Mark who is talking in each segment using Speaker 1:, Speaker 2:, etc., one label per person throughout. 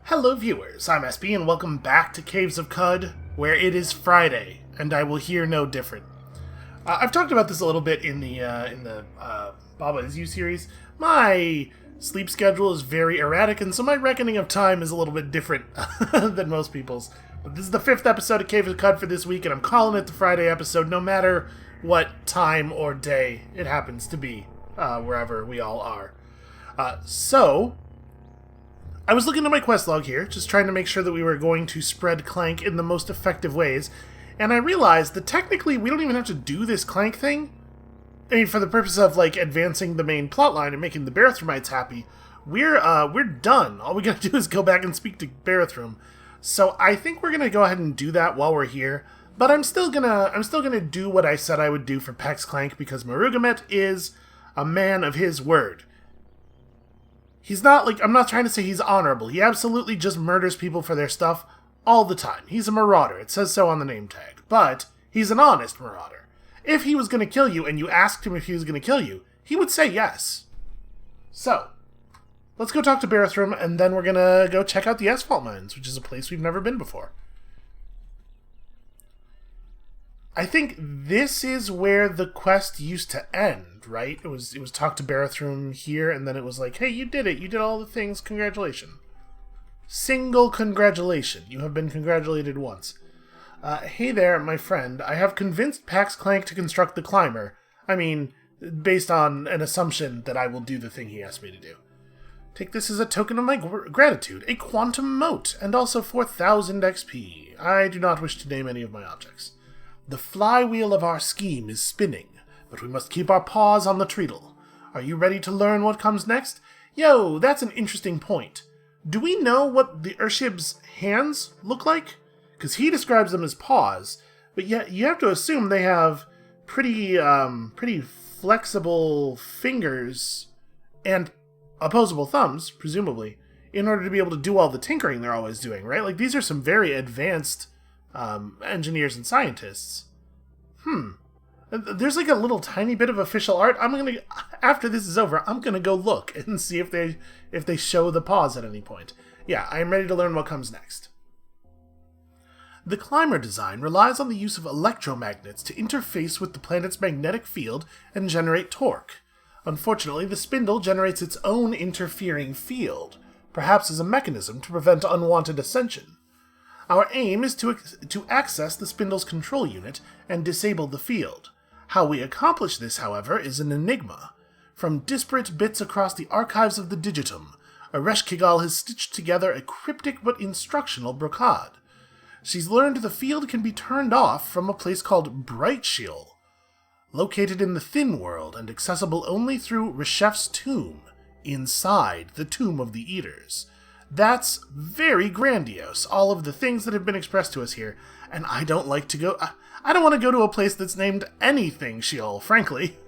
Speaker 1: Hello viewers, I'm SB and welcome back to Caves of Cud, where it is Friday, and I will hear no different. I've talked about this a little bit in the Baba Is You series. My sleep schedule is very erratic, and so my reckoning of time is a little bit different than most people's. But this is the 5th episode of Caves of Cud for this week, and I'm calling it the Friday episode, no matter what time or day it happens to be, wherever we all are. I was looking at my quest log here, just trying to make sure that we were going to spread Klanq in the most effective ways, and I realized that technically we don't even have to do this Klanq thing. I mean, for the purpose of, advancing the main plotline and making the Barathrumites happy, we're done. All we gotta do is go back and speak to Barathrum. So I think we're gonna go ahead and do that while we're here, but I'm still gonna do what I said I would do for Pax Klanq, because Marugamet is a man of his word. He's not, I'm not trying to say he's honorable. He absolutely just murders people for their stuff all the time. He's a marauder. It says so on the name tag. But he's an honest marauder. If he was going to kill you and you asked him if he was going to kill you, he would say yes. So, let's go talk to Barathrum, and then we're going to go check out the Asphalt mines, which is a place we've never been before. I think this is where the quest used to end, right? It was talk to Barathrum here, and then it was like, hey, you did it. You did all the things. Congratulations. Single congratulation. You have been congratulated once. Hey there, my friend. I have convinced Pax Klanq to construct the climber. I mean, based on an assumption that I will do the thing he asked me to do. Take this as a token of my gratitude. A quantum mote, and also 4,000 XP. I do not wish to name any of my objects. The flywheel of our scheme is spinning, but we must keep our paws on the treadle. Are you ready to learn what comes next? Yo, that's an interesting point. Do we know what the Urshib's hands look like? Because he describes them as paws, but yet you have to assume they have pretty flexible fingers and opposable thumbs, presumably, in order to be able to do all the tinkering they're always doing, right? These are some very advanced engineers and scientists. There's a little tiny bit of official art. After this is over, I'm gonna go look and see if they show the paws at any point. Yeah, I am ready to learn what comes next. The climber design relies on the use of electromagnets to interface with the planet's magnetic field and generate torque. Unfortunately, the spindle generates its own interfering field, perhaps as a mechanism to prevent unwanted ascension. Our aim is to access the spindle's control unit and disable the field. How we accomplish this, however, is an enigma. From disparate bits across the archives of the Digitum, Ereshkigal has stitched together a cryptic but instructional brocade. She's learned the field can be turned off from a place called Brightshiel, located in the Thin World and accessible only through Reshef's tomb, inside the Tomb of the Eaters. That's very grandiose, all of the things that have been expressed to us here, and I don't want to go to a place that's named anything Sheol, frankly.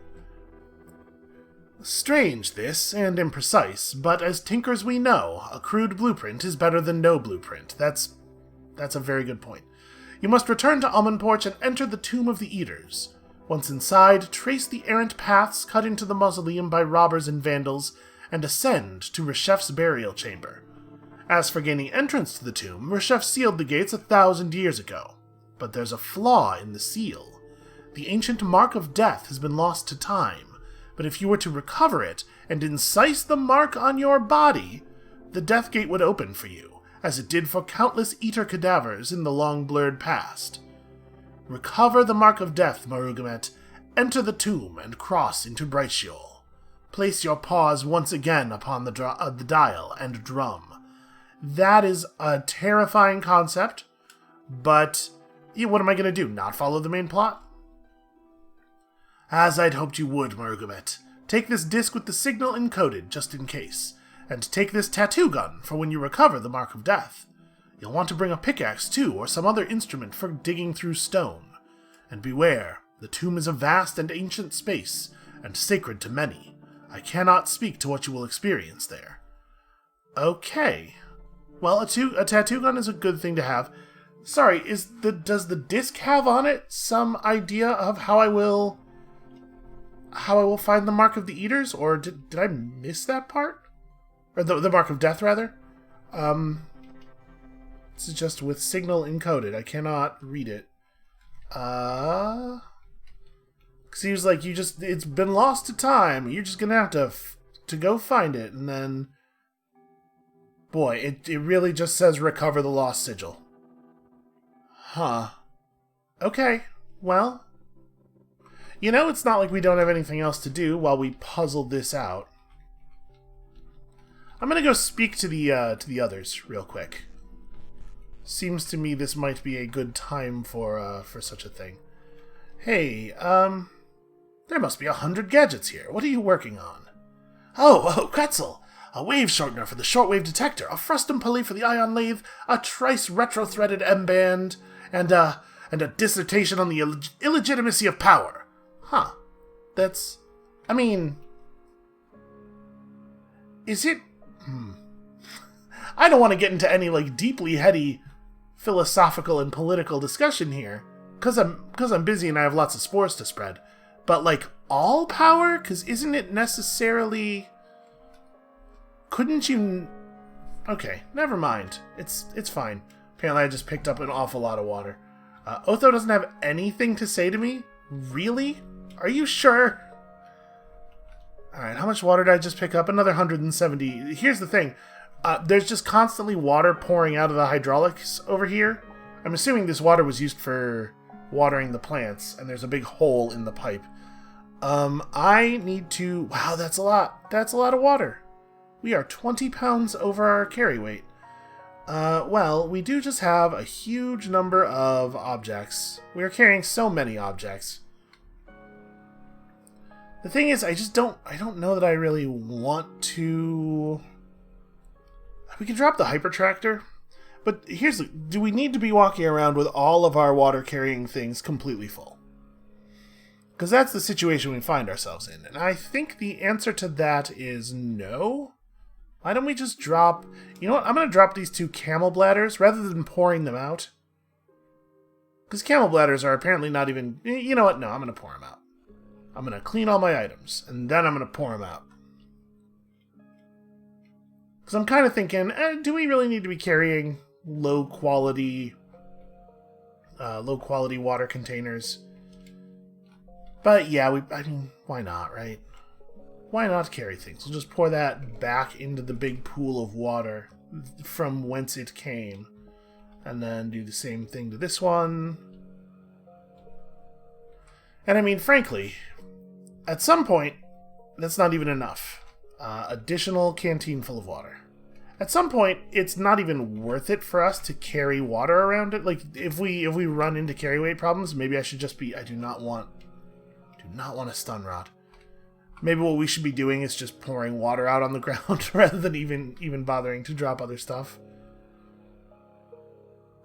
Speaker 1: Strange this, and imprecise, but as tinkers we know, a crude blueprint is better than no blueprint. That's a very good point. You must return to Almenporch and enter the Tomb of the Eaters. Once inside, trace the errant paths cut into the mausoleum by robbers and vandals, and ascend to Reshef's burial chamber. As for gaining entrance to the tomb, Reshef sealed the gates 1,000 years ago. But there's a flaw in the seal. The ancient mark of death has been lost to time, but if you were to recover it and incise the mark on your body, the death gate would open for you, as it did for countless eater cadavers in the long-blurred past. Recover the mark of death, Marugamet, enter the tomb and cross into Brightshiel. Place your paws once again upon the dial and drum. That is a terrifying concept, but what am I going to do, not follow the main plot? As I'd hoped you would, Marugamet. Take this disc with the signal encoded, just in case, and take this tattoo gun for when you recover the Mark of Death. You'll want to bring a pickaxe, too, or some other instrument for digging through stone. And beware, the tomb is a vast and ancient space, and sacred to many. I cannot speak to what you will experience there. Okay. Well, a tattoo gun is a good thing to have. Sorry, does the disc have on it some idea of how I will find the Mark of the Eaters, or did I miss that part? Or the Mark of Death, rather? It's just with signal encoded. I cannot read it. Because he was like, it's been lost to time. You're just gonna have to go find it. And then, boy, it really just says recover the lost sigil. Huh. Okay, well, it's not like we don't have anything else to do while we puzzle this out. I'm gonna go speak to the others real quick. Seems to me this might be a good time for such a thing. Hey, there must be 100 gadgets here. What are you working on? Oh, Quetzal! A wave shortener for the shortwave detector, a frustum pulley for the ion lathe, a trice retro-threaded M-band, and a dissertation on the illegitimacy of power. Huh. That's... I mean... Is it... I don't want to get into any, deeply heady philosophical and political discussion here, because I'm busy and I have lots of spores to spread. But, all power? Because isn't it necessarily... Couldn't you... Okay, never mind. It's fine. Apparently I just picked up an awful lot of water. Otho doesn't have anything to say to me? Really? Are you sure? Alright, how much water did I just pick up? Another 170. Here's the thing. There's just constantly water pouring out of the hydraulics over here. I'm assuming this water was used for watering the plants, and there's a big hole in the pipe. I need to... Wow, that's a lot. That's a lot of water. We are 20 pounds over our carry weight. Well, we do just have a huge number of objects. We are carrying so many objects. The thing is, I don't know that I really want to... We can drop the hypertractor, but do we need to be walking around with all of our water-carrying things completely full? Because that's the situation we find ourselves in, and I think the answer to that is no. Why don't we just drop... You know what? I'm going to drop these 2 camel bladders rather than pouring them out. Because camel bladders are apparently not even... You know what? No, I'm going to pour them out. I'm going to clean all my items, and then I'm going to pour them out. Because I'm kind of thinking, do we really need to be carrying low-quality water containers? But yeah, I mean, why not, right? Why not carry things? We'll just pour that back into the big pool of water from whence it came. And then do the same thing to this one. And I mean, frankly, at some point, that's not even enough. Additional canteen full of water. At some point, it's not even worth it for us to carry water around it. Like, if we run into carry weight problems, maybe I should just be... I do not want a stun rod. Maybe what we should be doing is just pouring water out on the ground rather than even bothering to drop other stuff.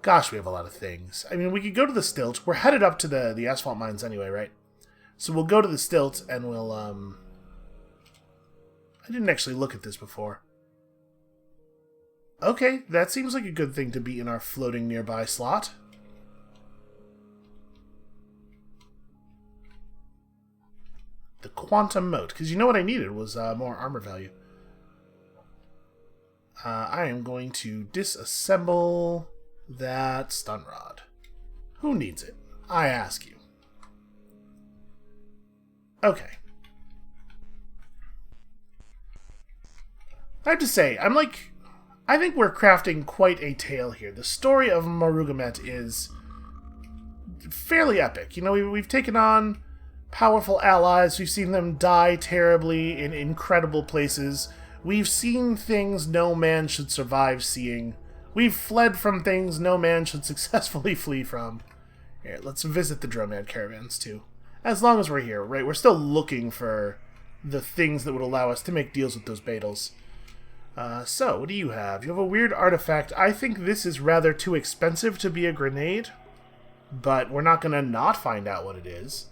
Speaker 1: Gosh, we have a lot of things. I mean, we could go to the stilt. We're headed up to the asphalt mines anyway, right? So we'll go to the stilt and we'll, I didn't actually look at this before. Okay, that seems like a good thing to be in our floating nearby slot. The quantum mote, because you know what I needed was more armor value. I am going to disassemble that stun rod. Who needs it? I ask you. Okay. I have to say, I think we're crafting quite a tale here. The story of Marugamet is fairly epic. You know, we've taken on powerful allies. We've seen them die terribly in incredible places. We've seen things no man should survive seeing. We've fled from things no man should successfully flee from. Here, let's visit the Dromad caravans, too. As long as we're here, right? We're still looking for the things that would allow us to make deals with those Beetles. So, what do you have? You have a weird artifact. I think this is rather too expensive to be a grenade, but we're not going to not find out what it is.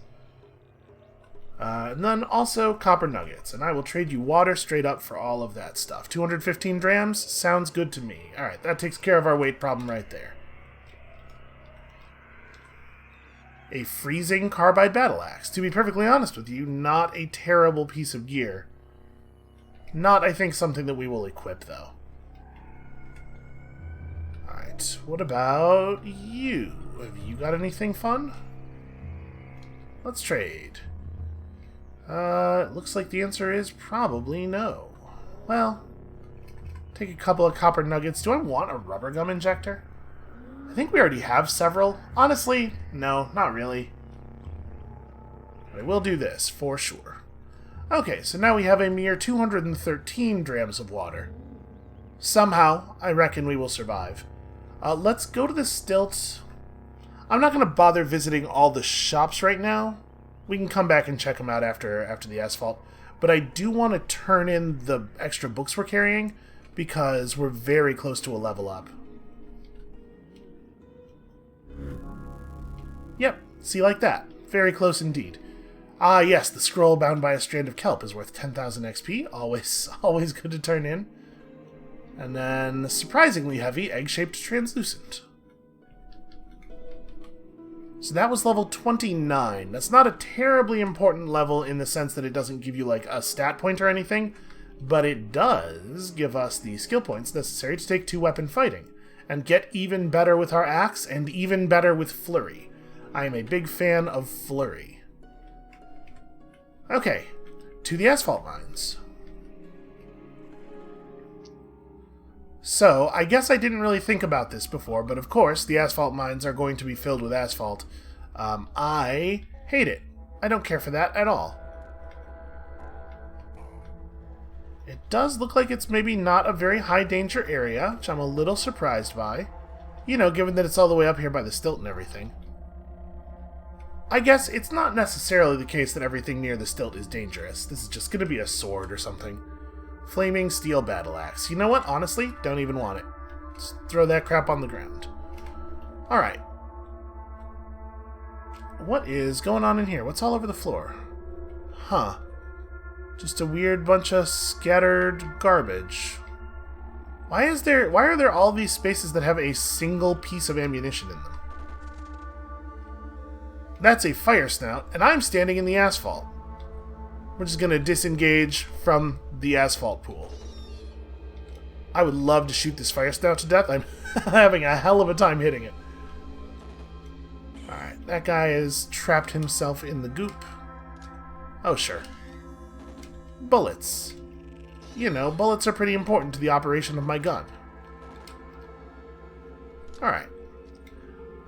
Speaker 1: And then also copper nuggets, and I will trade you water straight up for all of that stuff. 215 drams? Sounds good to me. Alright, that takes care of our weight problem right there. A freezing carbide battle axe. To be perfectly honest with you, not a terrible piece of gear. Not, I think, something that we will equip, though. Alright, what about you? Have you got anything fun? Let's trade. It looks like the answer is probably no. Well, take a couple of copper nuggets. Do I want a rubber gum injector? I think we already have several. Honestly, no, not really. But I will do this, for sure. Okay, so now we have a mere 213 drams of water. Somehow, I reckon we will survive. Let's go to the stilt. I'm not going to bother visiting all the shops right now. We can come back and check them out after the asphalt. But I do want to turn in the extra books we're carrying, because we're very close to a level up. Yep, see, like that. Very close indeed. Ah, yes, the scroll bound by a strand of kelp is worth 10,000 XP. Always good to turn in. And then, surprisingly heavy, egg-shaped translucent. So that was level 29. That's not a terribly important level in the sense that it doesn't give you, like, a stat point or anything, but it does give us the skill points necessary to take 2-weapon fighting, and get even better with our axe, and even better with flurry. I am a big fan of flurry. Okay, to the asphalt mines. So, I guess I didn't really think about this before, but of course, the asphalt mines are going to be filled with asphalt. I hate it. I don't care for that at all. It does look like it's maybe not a very high danger area, which I'm a little surprised by. You know, given that it's all the way up here by the stilt and everything. I guess it's not necessarily the case that everything near the stilt is dangerous. This is just going to be a sword or something. Flaming steel battle axe. You know what? Honestly, don't even want it. Just throw that crap on the ground. Alright. What is going on in here? What's all over the floor? Huh. Just a weird bunch of scattered garbage. Why are there all these spaces that have a single piece of ammunition in them? That's a fire snout, and I'm standing in the asphalt. We're just going to disengage from the asphalt pool. I would love to shoot this fire snout to death. I'm having a hell of a time hitting it. Alright, that guy has trapped himself in the goop. Oh, sure. Bullets. You know, bullets are pretty important to the operation of my gun. Alright.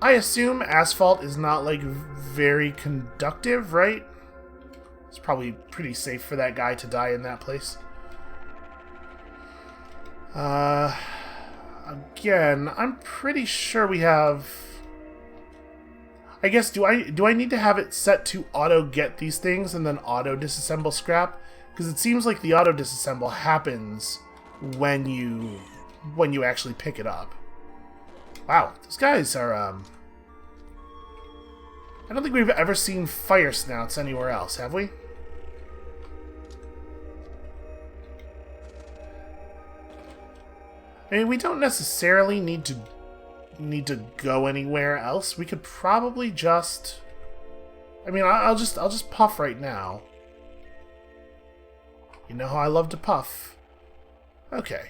Speaker 1: I assume asphalt is not, like, very conductive, right? It's probably pretty safe for that guy to die in that place. Again, I'm pretty sure we have... I guess, do I need to have it set to auto-get these things and then auto-disassemble scrap? Because it seems like the auto-disassemble happens when you actually pick it up. Wow, those guys are, I don't think we've ever seen fire snouts anywhere else, have we? I mean, we don't necessarily need to go anywhere else. We could probably just... I mean, I'll just puff right now. You know how I love to puff. Okay.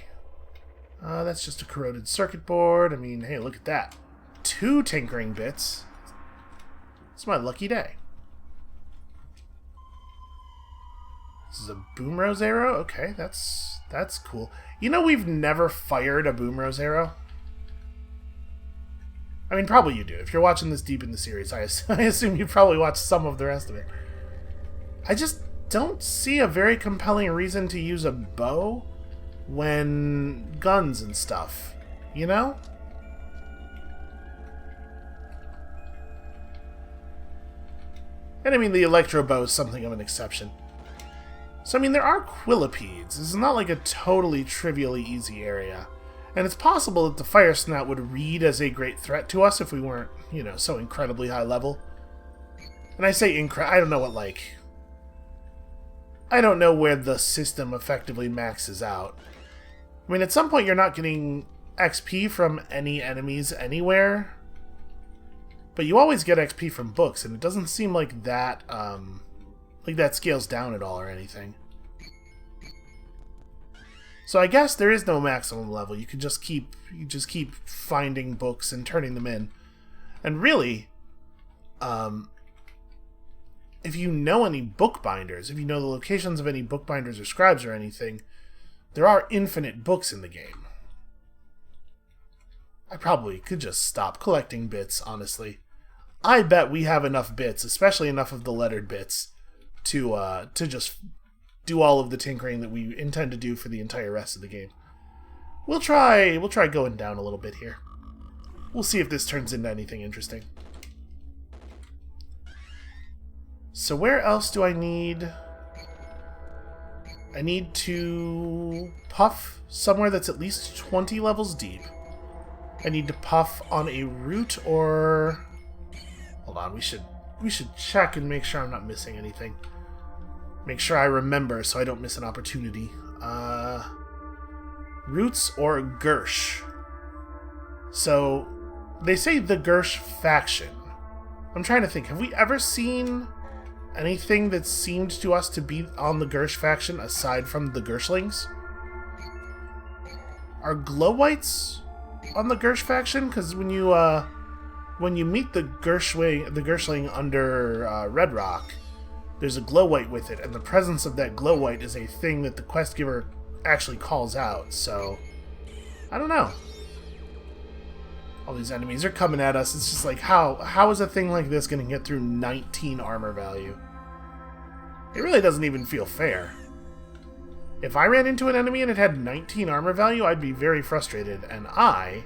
Speaker 1: That's just a corroded circuit board. I mean, hey, look at that. 2 tinkering bits. It's my lucky day. This is a boom rose arrow? Okay, that's cool. You know we've never fired a boom rose arrow? I mean, probably you do. If you're watching this deep in the series, I assume you probably watched some of the rest of it. I just don't see a very compelling reason to use a bow when guns and stuff, you know? And I mean, the electro bow is something of an exception. So, I mean, there are quillipedes. This is not like a totally trivially easy area. And it's possible that the fire snout would read as a great threat to us if we weren't, you know, so incredibly high level. And I say I don't know what, like... I don't know where the system effectively maxes out. I mean, at some point you're not getting XP from any enemies anywhere. But you always get XP from books, and it doesn't seem like that scales down at all or anything. So I guess there is no maximum level. You just keep finding books and turning them in. And really, if you know any bookbinders, if you know the locations of any bookbinders or scribes or anything, there are infinite books in the game. I probably could just stop collecting bits, honestly. I bet we have enough bits, especially enough of the lettered bits, to just do all of the tinkering that we intend to do for the entire rest of the game. We'll try going down a little bit here. We'll see if this turns into anything interesting. So where else do I need? I need to puff somewhere that's at least 20 levels deep. I need to puff on a route or... Hold on, we should check and make sure I'm not missing anything. Make sure I remember so I don't miss an opportunity. Roots or Gersh. So, they say the Gersh faction. I'm trying to think, have we ever seen anything that seemed to us to be on the Gersh faction aside from the Gershlings? Are Glow-Whites on the Gersh faction? Because when you meet the Gershling under Red Rock, there's a Glow-White with it, and the presence of that Glow-White is a thing that the quest giver actually calls out, so... I don't know. All these enemies are coming at us. It's just like, how is a thing like this going to get through 19 armor value? It really doesn't even feel fair. If I ran into an enemy and it had 19 armor value, I'd be very frustrated, and I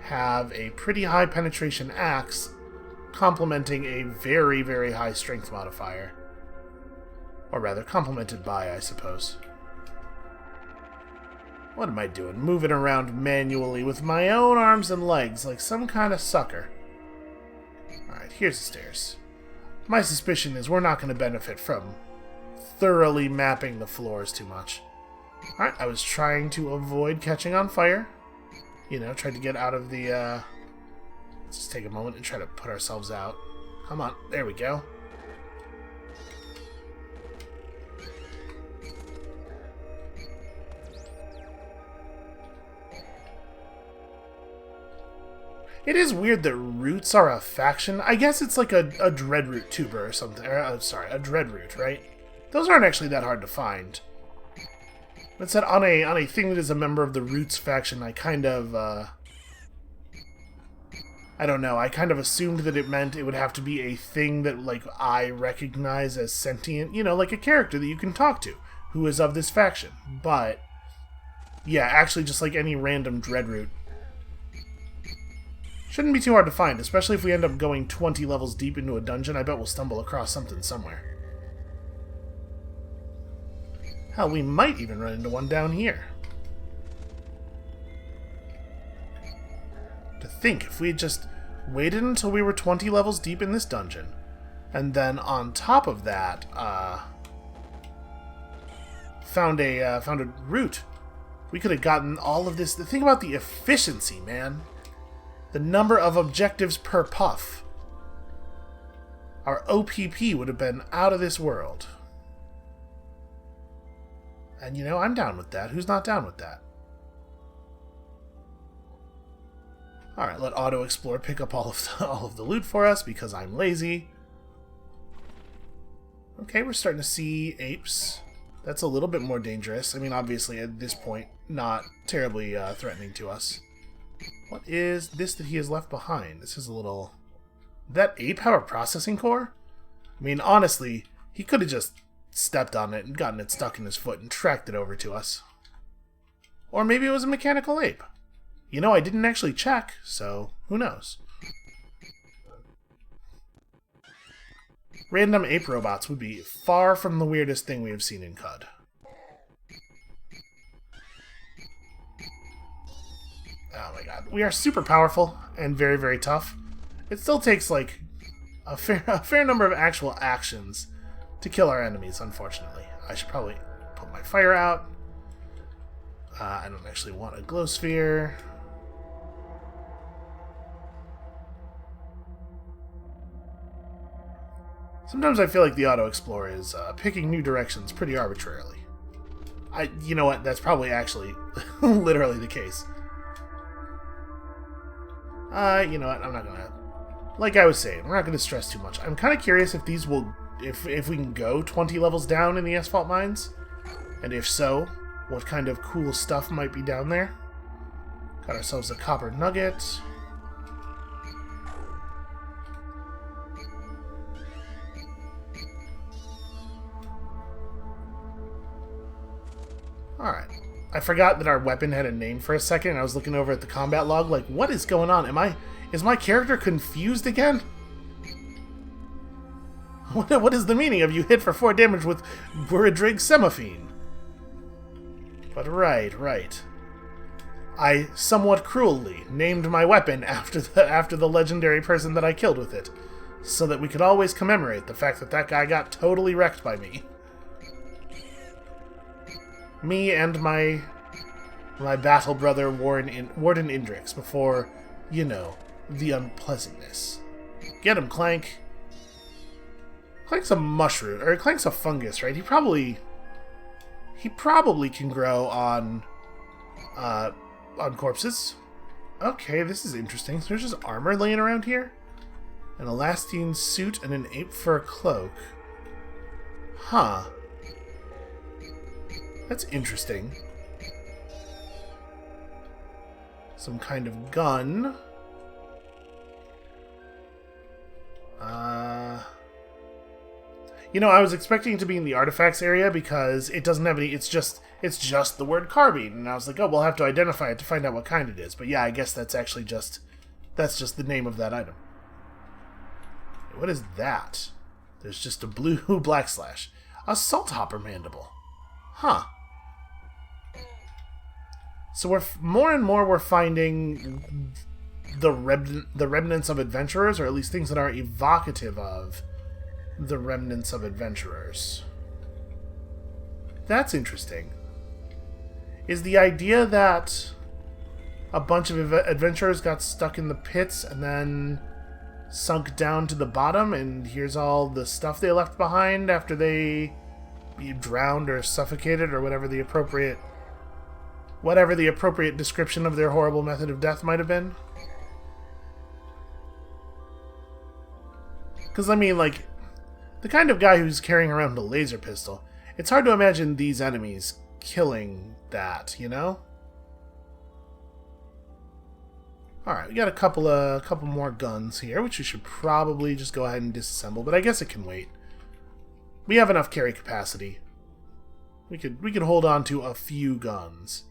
Speaker 1: have a pretty high penetration axe complementing a very, very high strength modifier. Or rather, complemented by, I suppose. What am I doing? Moving around manually with my own arms and legs like some kind of sucker. Alright, here's the stairs. My suspicion is we're not going to benefit from thoroughly mapping the floors too much. Alright, I was trying to avoid catching on fire. You know, tried to get out of the, Let's just take a moment and try to put ourselves out. Come on, there we go. It is weird that roots are a faction. I guess it's like a Dreadroot tuber or something. Sorry, a Dreadroot, right? Those aren't actually that hard to find. It said on a thing that is a member of the Roots faction, I kind of, I don't know, I kind of assumed that it meant it would have to be a thing that, like, I recognize as sentient, you know, like a character that you can talk to, who is of this faction. But, yeah, actually just like any random Dreadroot. Shouldn't be too hard to find, especially if we end up going 20 levels deep into a dungeon. I bet we'll stumble across something somewhere. Hell, we might even run into one down here. To think, if we had just waited until we were 20 levels deep in this dungeon, and then on top of that, found a route, we could have gotten all of this. The thing about the efficiency, man. The number of objectives per puff. Our OPP would have been out of this world. And, you know, I'm down with that. Who's not down with that? Alright, let Auto Explore pick up all of the loot for us because I'm lazy. Okay, we're starting to see apes. That's a little bit more dangerous. I mean, obviously, at this point, not terribly threatening to us. What is this that he has left behind? This is a little... That ape have a processing core? I mean, honestly, he could have just stepped on it and gotten it stuck in his foot and tracked it over to us. Or maybe it was a mechanical ape. You know, I didn't actually check, so who knows? Random ape robots would be far from the weirdest thing we have seen in CUD. Oh my god. We are super powerful and very, very tough. It still takes, like, a fair number of actual actions to kill our enemies, unfortunately. I should probably put my fire out. I don't actually want a glow sphere. Sometimes I feel like the Auto Explorer is picking new directions pretty arbitrarily. You know what? That's probably actually literally the case. You know what? I'm not gonna... Like I was saying, we're not gonna stress too much. I'm kind of curious if these will... If we can go 20 levels down in the Asphalt mines. And if so, what kind of cool stuff might be down there. Got ourselves a copper nugget. Alright. I forgot that our weapon had a name for a second, and I was looking over at the combat log like, what is going on? Is my character confused again? What is the meaning of you hit for 4 damage with Buridrig Semaphine? But right. I somewhat cruelly named my weapon after the legendary person that I killed with it, so that we could always commemorate the fact that that guy got totally wrecked by me. Me and my battle brother Warden Indrix before, you know, the unpleasantness. Get him, Klanq. Klanq's a mushroom, or Klanq's a fungus, right? He probably can grow on corpses. Okay, this is interesting. So there's just armor laying around here, an elastine suit and an ape fur cloak. Huh. That's interesting. Some kind of gun. You know, I was expecting it to be in the artifacts area because it doesn't have any... It's just the word carbine. And I was like, oh, we'll have to identify it to find out what kind it is. But yeah, I guess that's actually just... That's just the name of that item. What is that? There's just a blue blackslash. A salt hopper mandible. Huh. So more and more we're finding the remnants of adventurers, or at least things that are evocative of the remnants of adventurers. That's interesting. Is the idea that a bunch of adventurers got stuck in the pits and then sunk down to the bottom, and here's all the stuff they left behind after they drowned or suffocated, or whatever the appropriate description of their horrible method of death might have been? Because, I mean, like, the kind of guy who's carrying around a laser pistol, it's hard to imagine these enemies killing that, you know? Alright, we got a couple more guns here, which we should probably just go ahead and disassemble, but I guess it can wait. We have enough carry capacity. We could hold on to a few guns.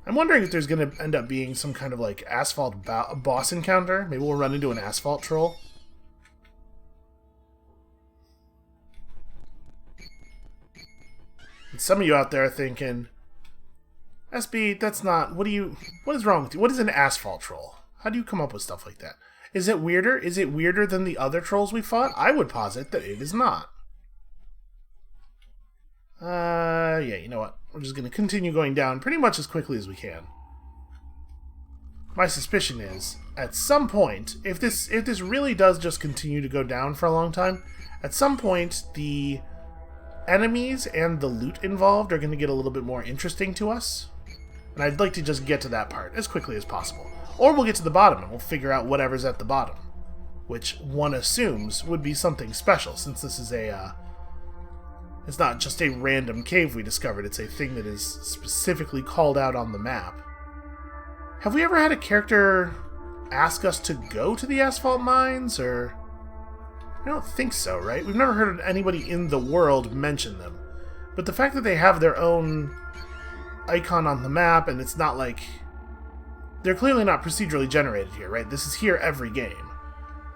Speaker 1: I'm wondering if there's going to end up being some kind of, like, Asphalt boss encounter. Maybe we'll run into an Asphalt troll. And some of you out there are thinking, SB, that's not... What is wrong with you? What is an Asphalt troll? How do you come up with stuff like that? Is it weirder? Is it weirder than the other trolls we fought? I would posit that it is not. Yeah, you know what? We're just going to continue going down pretty much as quickly as we can. My suspicion is, at some point, if this really does just continue to go down for a long time, at some point the enemies and the loot involved are going to get a little bit more interesting to us. And I'd like to just get to that part as quickly as possible. Or we'll get to the bottom and we'll figure out whatever's at the bottom. Which one assumes would be something special, since this is it's not just a random cave we discovered, it's a thing that is specifically called out on the map. Have we ever had a character ask us to go to the Asphalt mines, or... I don't think so, right? We've never heard anybody in the world mention them. But the fact that they have their own icon on the map, and it's not like... They're clearly not procedurally generated here, right? This is here every game.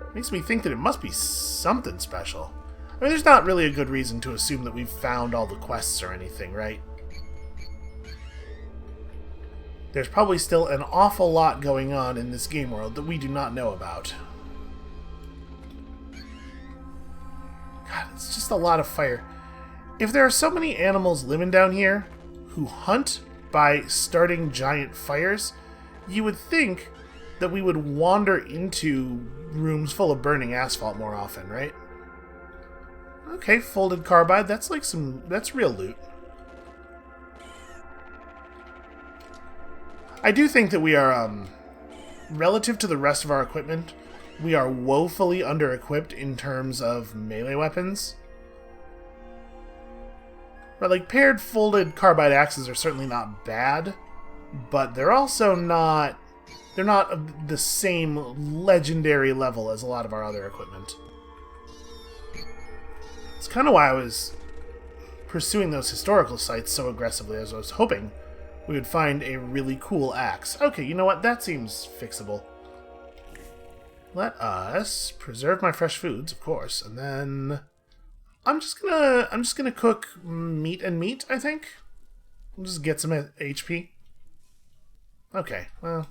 Speaker 1: It makes me think that it must be something special. I mean, there's not really a good reason to assume that we've found all the quests or anything, right? There's probably still an awful lot going on in this game world that we do not know about. God, it's just a lot of fire. If there are so many animals living down here who hunt by starting giant fires, you would think that we would wander into rooms full of burning asphalt more often, right? Okay, folded carbide. That's like that's real loot. I do think that we are, relative to the rest of our equipment, we are woefully under-equipped in terms of melee weapons. But, like, paired folded carbide axes are certainly not bad, but they're also not... They're not of the same legendary level as a lot of our other equipment. It's kind of why I was pursuing those historical sites so aggressively, as I was hoping we would find a really cool axe. Okay, you know what? That seems fixable. Let us preserve my fresh foods, of course, and then I'm just gonna cook meat and meat, I think. We'll just get some HP. Okay, well,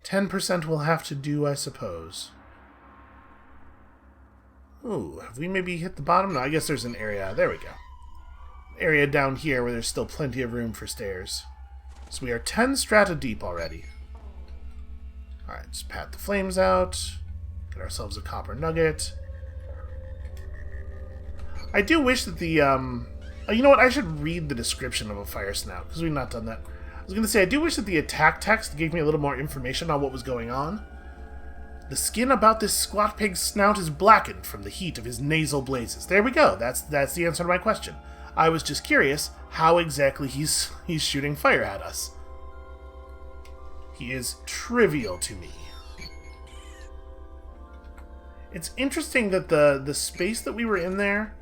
Speaker 1: 10% will have to do, I suppose. Ooh, have we maybe hit the bottom? No, I guess there's an area. There we go. Area down here where there's still plenty of room for stairs. So we are 10 strata deep already. Alright, just pat the flames out. Get ourselves a copper nugget. I do wish that the, you know what? I should read the description of a fire snout, because we've not done that. I was going to say, I do wish that the attack text gave me a little more information on what was going on. The skin about this squat pig's snout is blackened from the heat of his nasal blazes. There we go. That's the answer to my question. I was just curious how exactly he's shooting fire at us. He is trivial to me. It's interesting that the space that we were in there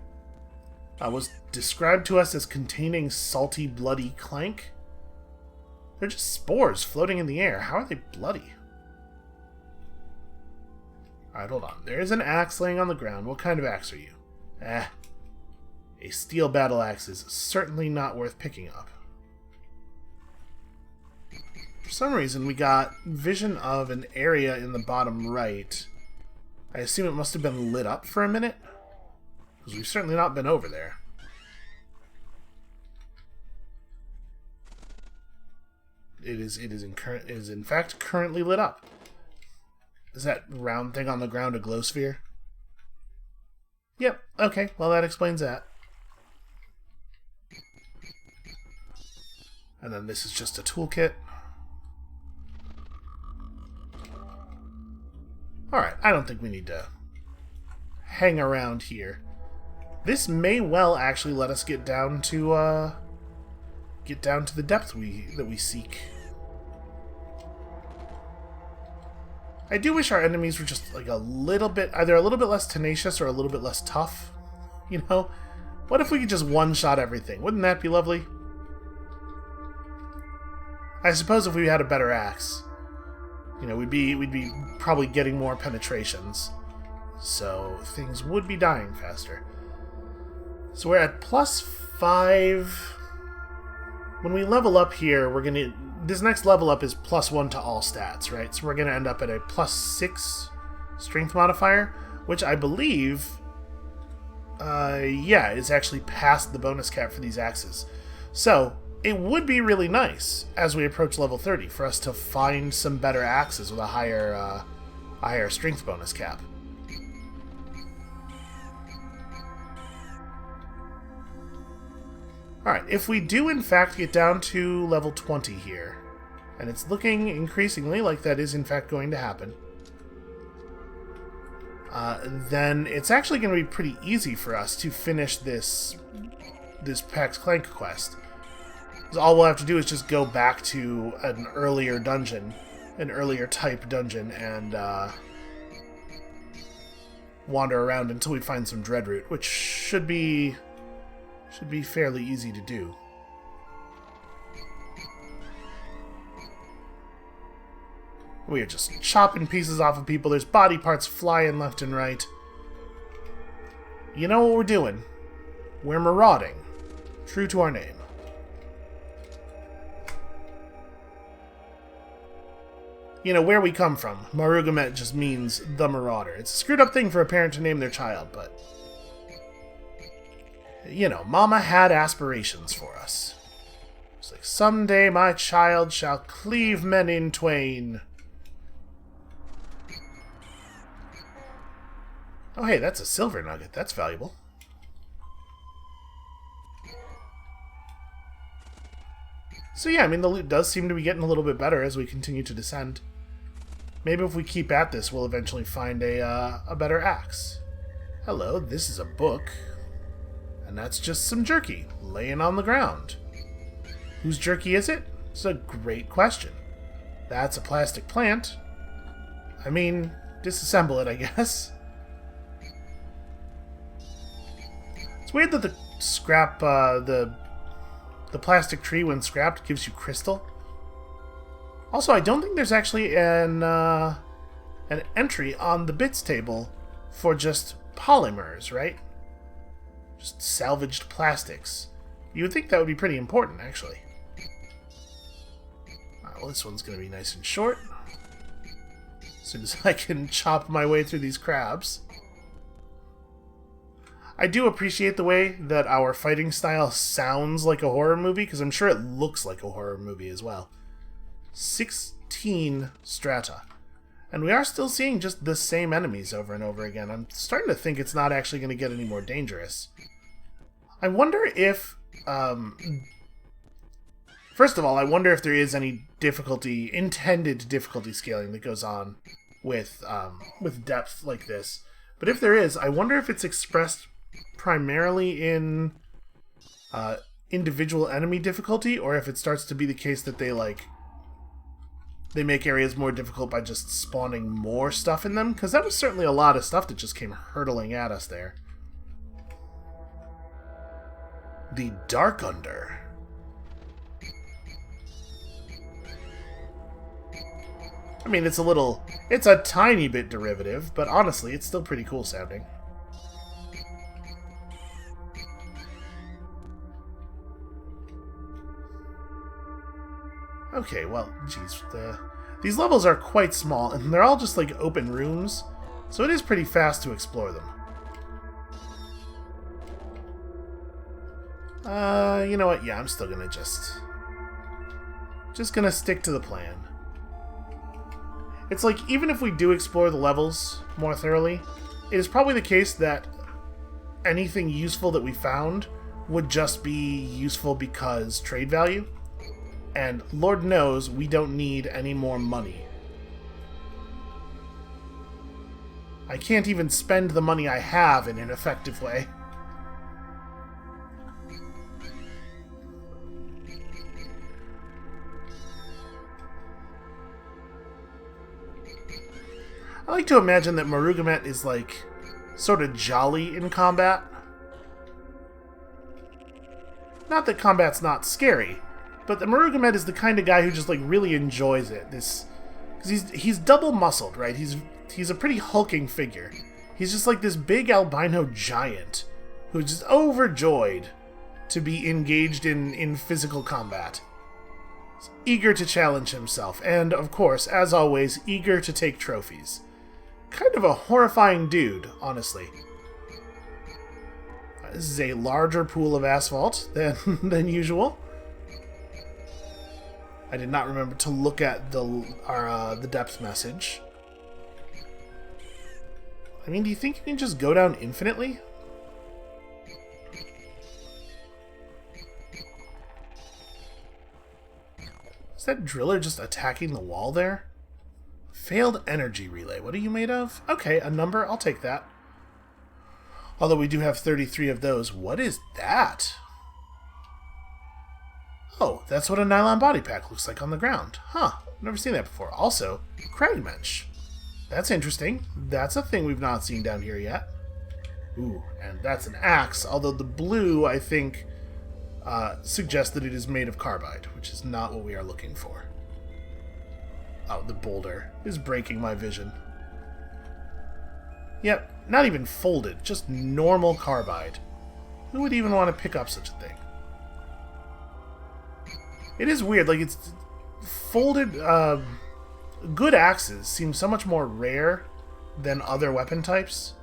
Speaker 1: was described to us as containing salty, bloody Klanq. They're just spores floating in the air. How are they bloody? Alright, hold on. There is an axe laying on the ground. What kind of axe are you? A steel battle axe is certainly not worth picking up. For some reason, we got vision of an area in the bottom right. I assume it must have been lit up for a minute, because we've certainly not been over there. It is in fact currently lit up. Is that round thing on the ground a glow sphere? Yep, okay, well that explains that. And then this is just a toolkit. Alright, I don't think we need to hang around here. This may well actually let us get down to the depth that we seek. I do wish our enemies were just like either a little bit less tenacious or a little bit less tough. You know? What if we could just one-shot everything? Wouldn't that be lovely? I suppose if we had a better axe, you know, we'd be probably getting more penetrations. So things would be dying faster. So we're at +5. When we level up here, this next level up is +1 to all stats, right? So we're gonna end up at a +6 strength modifier, which I believe, yeah, is actually past the bonus cap for these axes. So it would be really nice as we approach level 30 for us to find some better axes with a higher strength bonus cap. Alright, if we do in fact get down to level 20 here, and it's looking increasingly like that is in fact going to happen, then it's actually going to be pretty easy for us to finish this Pax Klanq quest. All we'll have to do is just go back to an earlier dungeon, an earlier type dungeon, and wander around until we find some Dreadroot, which should be fairly easy to do. We are just chopping pieces off of people. There's body parts flying left and right. You know what we're doing? We're marauding. True to our name. You know, where we come from, Marugamet just means the Marauder. It's a screwed up thing for a parent to name their child, but you know, Mama had aspirations for us. It's like, someday my child shall cleave men in twain. Oh hey, that's a silver nugget. That's valuable. So yeah, I mean, the loot does seem to be getting a little bit better as we continue to descend. Maybe if we keep at this, we'll eventually find a better axe. Hello, this is a book. And that's just some jerky, laying on the ground. Whose jerky is it? It's a great question. That's a plastic plant. I mean, disassemble it, I guess. It's weird that the scrap, the plastic tree, when scrapped, gives you crystal. Also, I don't think there's actually an entry on the bits table for just polymers, right? Just salvaged plastics. You would think that would be pretty important, actually. Well, this one's going to be nice and short. As soon as I can chop my way through these crabs. I do appreciate the way that our fighting style sounds like a horror movie, because I'm sure it looks like a horror movie as well. 16 strata. And we are still seeing just the same enemies over and over again. I'm starting to think it's not actually going to get any more dangerous. I wonder if... first of all, I wonder if there is any intended difficulty scaling that goes on with depth like this. But if there is, I wonder if it's expressed primarily in individual enemy difficulty, or if it starts to be the case that they make areas more difficult by just spawning more stuff in them, because that was certainly a lot of stuff that just came hurtling at us there. The Dark Under. I mean, it's a tiny bit derivative, but honestly, it's still pretty cool sounding. Okay, well, geez, these levels are quite small, and they're all just like open rooms, so it is pretty fast to explore them. You know what? Yeah, I'm still gonna just gonna stick to the plan. It's like, even if we do explore the levels more thoroughly, it is probably the case that anything useful that we found would just be useful because trade value. And Lord knows we don't need any more money. I can't even spend the money I have in an effective way. I like to imagine that Marugamet is like sort of jolly in combat. Not that combat's not scary, but the Marugamet is the kind of guy who just like really enjoys it. Because he's double muscled, right? He's a pretty hulking figure. He's just like this big albino giant who's just overjoyed to be engaged in physical combat. He's eager to challenge himself, and of course, as always, eager to take trophies. Kind of a horrifying dude, honestly. This is a larger pool of asphalt than usual. I did not remember to look at the depth message. I mean, do you think you can just go down infinitely? Is that driller just attacking the wall there? Failed energy relay. What are you made of? Okay, a number. I'll take that. Although we do have 33 of those. What is that? Oh, that's what a nylon body pack looks like on the ground. Huh, never seen that before. Also, cragmensch. That's interesting. That's a thing we've not seen down here yet. Ooh, and that's an axe, although the blue, I think, suggests that it is made of carbide, which is not what we are looking for. Oh, the boulder is breaking my vision. Yep, not even folded, just normal carbide. Who would even want to pick up such a thing? It is weird, like, it's folded. Good axes seem so much more rare than other weapon types.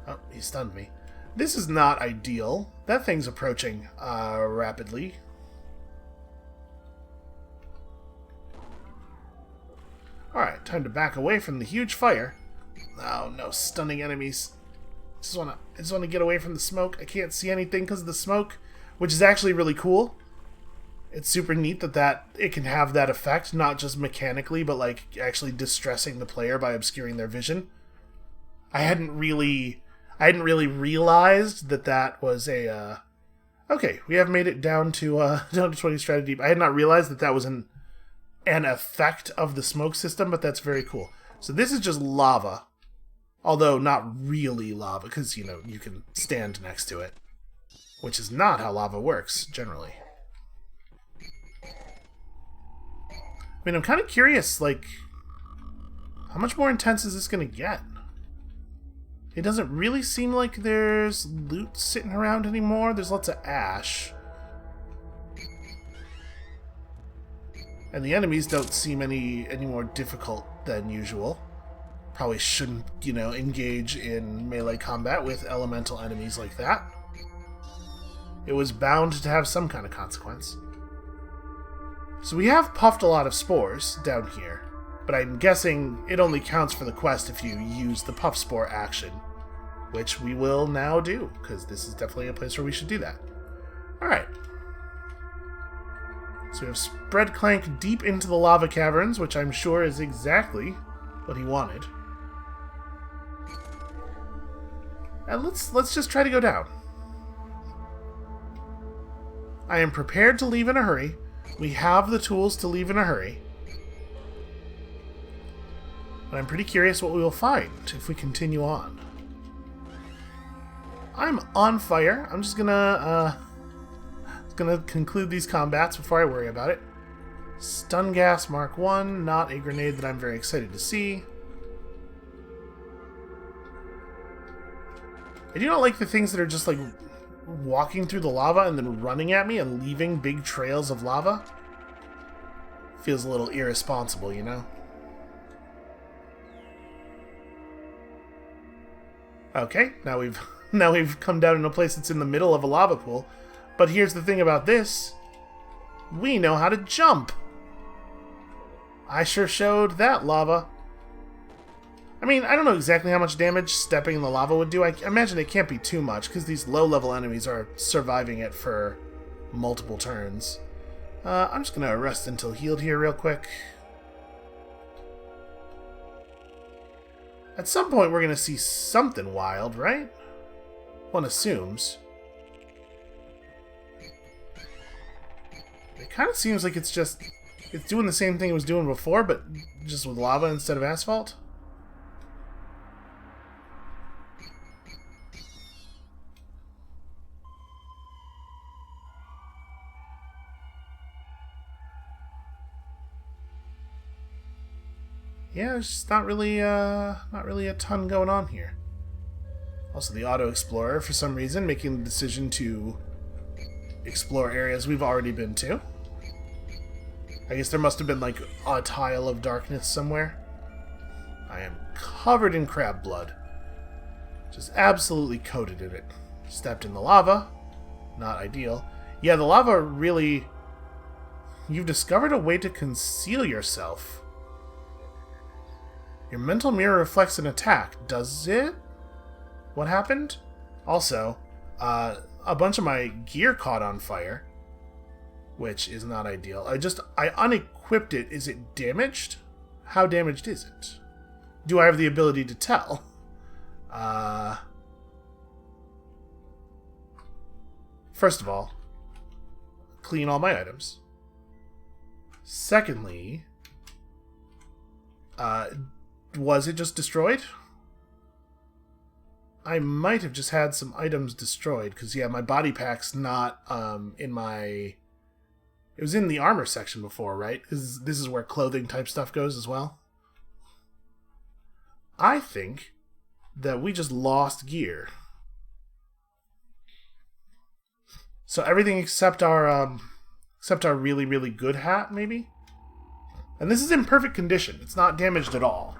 Speaker 1: Oh, he stunned me. This is not ideal. That thing's approaching rapidly. Alright, time to back away from the huge fire. Oh no, stunning enemies. I just want to get away from the smoke. I can't see anything because of the smoke, which is actually really cool. It's super neat that it can have that effect, not just mechanically, but like actually distressing the player by obscuring their vision. I hadn't really realized that was a. Okay, we have made it down to 20 strata deep. I had not realized that was an effect of the smoke system, but that's very cool. So this is just lava, although not really lava, because you can stand next to it, which is not how lava works generally. I mean, I'm kind of curious, like, how much more intense is this going to get? It doesn't really seem like there's loot sitting around anymore. There's lots of ash. And the enemies don't seem any more difficult than usual. Probably shouldn't, engage in melee combat with elemental enemies like that. It was bound to have some kind of consequence. So we have puffed a lot of spores down here, but I'm guessing it only counts for the quest if you use the puff spore action, which we will now do, because this is definitely a place where we should do that. Alright. So we have spread Klanq deep into the lava caverns, which I'm sure is exactly what he wanted. And let's just try to go down. I am prepared to leave in a hurry. We have the tools to leave in a hurry. But I'm pretty curious what we will find if we continue on. I'm on fire. I'm just gonna conclude these combats before I worry about it. Stun gas Mark 1, not a grenade that I'm very excited to see. I do not like the things that are just like walking through the lava and then running at me and leaving big trails of lava. Feels a little irresponsible, you know? Okay, now we've come down in a place that's in the middle of a lava pool. But here's the thing about this. We know how to jump. I sure showed that, lava. I mean, I don't know exactly how much damage stepping in the lava would do. I imagine it can't be too much, because these low-level enemies are surviving it for multiple turns. I'm just going to rest until healed here real quick. At some point, we're going to see something wild, right? One assumes. It kind of seems like it's doing the same thing it was doing before, but just with lava instead of asphalt. Yeah, there's just not really a ton going on here. Also, the Auto Explorer, for some reason, making the decision to explore areas we've already been to. I guess there must have been, like, a tile of darkness somewhere. I am covered in crab blood. Just absolutely coated in it. Stepped in the lava. Not ideal. Yeah, the lava really... You've discovered a way to conceal yourself. Your mental mirror reflects an attack. Does it? What happened? Also, a bunch of my gear caught on fire, which is not ideal. I unequipped it. Is it damaged? How damaged is it? Do I have the ability to tell? First of all, clean all my items. Secondly, was it just destroyed? I might have just had some items destroyed, because, yeah, my body pack's not in my... It was in the armor section before, right? Because this is where clothing type stuff goes as well. I think that we just lost gear. So everything except our really, really good hat, maybe? And this is in perfect condition. It's not damaged at all.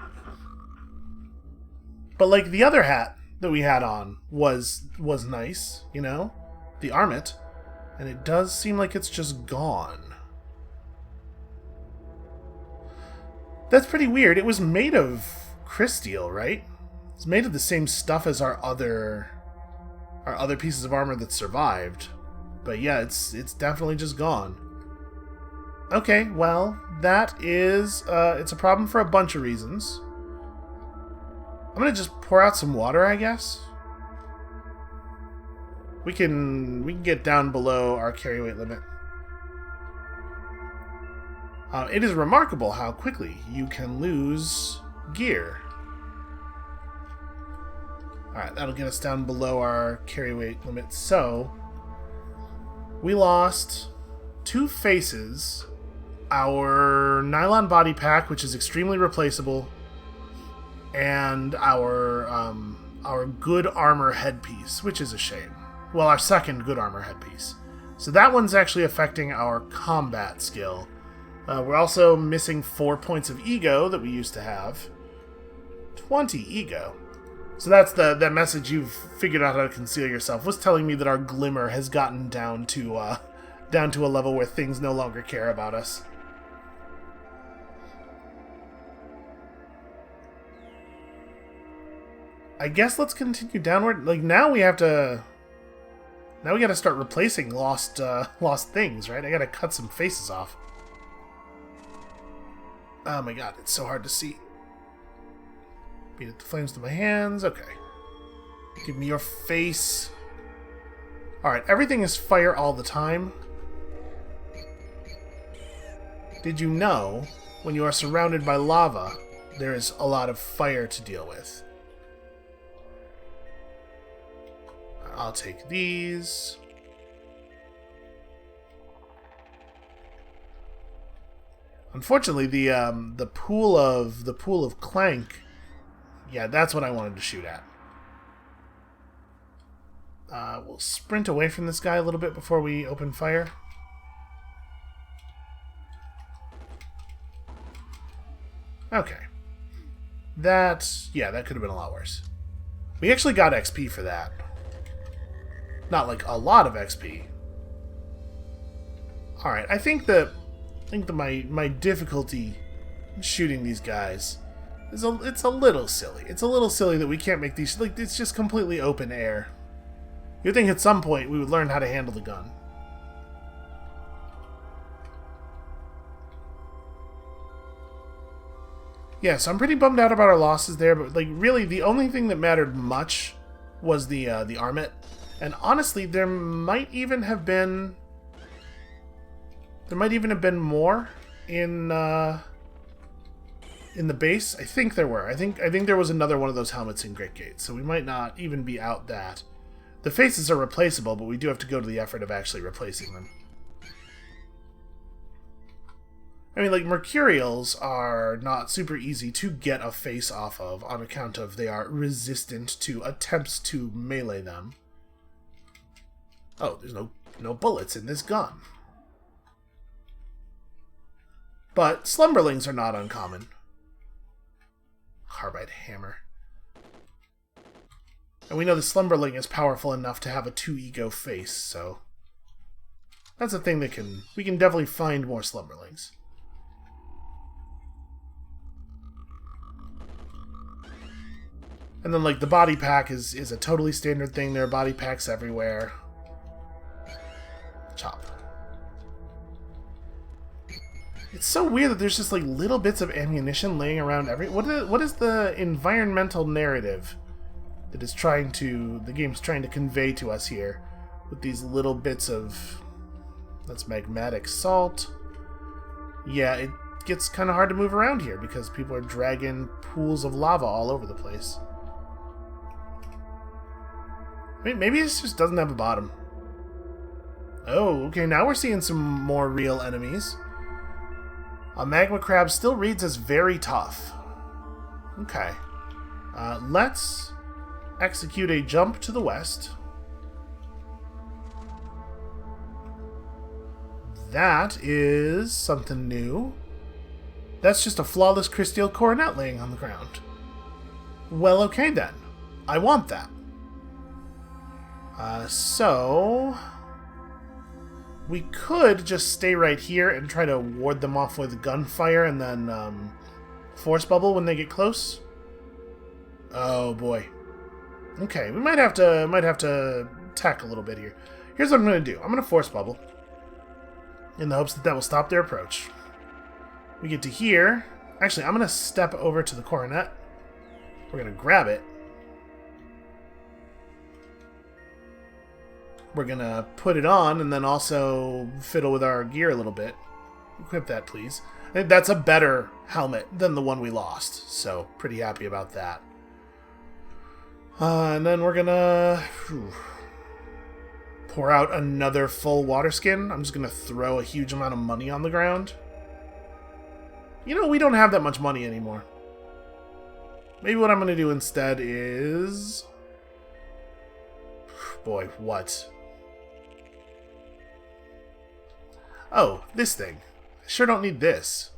Speaker 1: But, like, the other hat that we had on was nice, you know? The armet. And it does seem like it's just gone. That's pretty weird. It was made of crysteel, right? It's made of the same stuff as our other pieces of armor that survived. But yeah, it's definitely just gone. Okay, well, that is, it's a problem for a bunch of reasons. I'm gonna just pour out some water, I guess. We can get down below our carry weight limit. It is remarkable how quickly you can lose gear. Alright, that'll get us down below our carry weight limit. So, we lost 2 faces, our nylon body pack, which is extremely replaceable, and our good armor headpiece, which is a shame. Well, our second good armor headpiece. So that one's actually affecting our combat skill. We're also missing 4 points of ego that we used to have. 20 ego. So that's that message you've figured out how to conceal yourself was telling me that our glimmer has gotten down to a level where things no longer care about us. I guess let's continue downward. Like now we gotta start replacing lost things, right? I gotta cut some faces off. Oh my god, it's so hard to see. Beat at the flames to my hands. Okay. Give me your face. Alright, everything is fire all the time. Did you know, when you are surrounded by lava, there is a lot of fire to deal with? I'll take these. Unfortunately, the pool of Klanq, yeah, that's what I wanted to shoot at. We'll sprint away from this guy a little bit before we open fire. Okay. That could have been a lot worse. We actually got XP for that. Not like a lot of XP. Alright, I think that my difficulty shooting these guys is it's a little silly. It's a little silly that we can't make these, like, it's just completely open air. You'd think at some point we would learn how to handle the gun. Yeah, so I'm pretty bummed out about our losses there, but like really the only thing that mattered much was the armet. And honestly, there might even have been more in the base. I think there were. I think there was another one of those helmets in Great Gate, so we might not even be out that. The faces are replaceable, but we do have to go to the effort of actually replacing them. I mean, like, Mercurials are not super easy to get a face off of on account of they are resistant to attempts to melee them. Oh, there's no bullets in this gun. But slumberlings are not uncommon. Carbide hammer. And we know the slumberling is powerful enough to have a 2 ego face, so that's a thing that we can definitely find more slumberlings. And then, like, the body pack is a totally standard thing. There are body packs everywhere. Chop. It's so weird that there's just, like, little bits of ammunition laying around what is the environmental narrative that is the game's trying to convey to us here with these little bits of... That's magmatic salt. Yeah, it gets kind of hard to move around here because people are dragging pools of lava all over the place. Maybe it just doesn't have a bottom. Oh, okay, now we're seeing some more real enemies. A magma crab still reads as very tough. Okay. Let's execute a jump to the west. That is something new. That's just a flawless crystale coronet laying on the ground. Well, okay then. I want that. So we could just stay right here and try to ward them off with gunfire and then force bubble when they get close. Oh boy. Okay, we might have to tack a little bit here. Here's what I'm gonna do. I'm gonna force bubble. in the hopes that that will stop their approach. We get to here. Actually, I'm going to step over to the coronet. We're going to grab it. We're going to put it on and then also fiddle with our gear a little bit. Equip that, please. I think that's a better helmet than the one we lost, so pretty happy about that. And then we're going to pour out another full water skin. I'm just going to throw a huge amount of money on the ground. You know, we don't have that much money anymore. Maybe what I'm going to do instead is... Boy, what? Oh, this thing. I sure don't need this.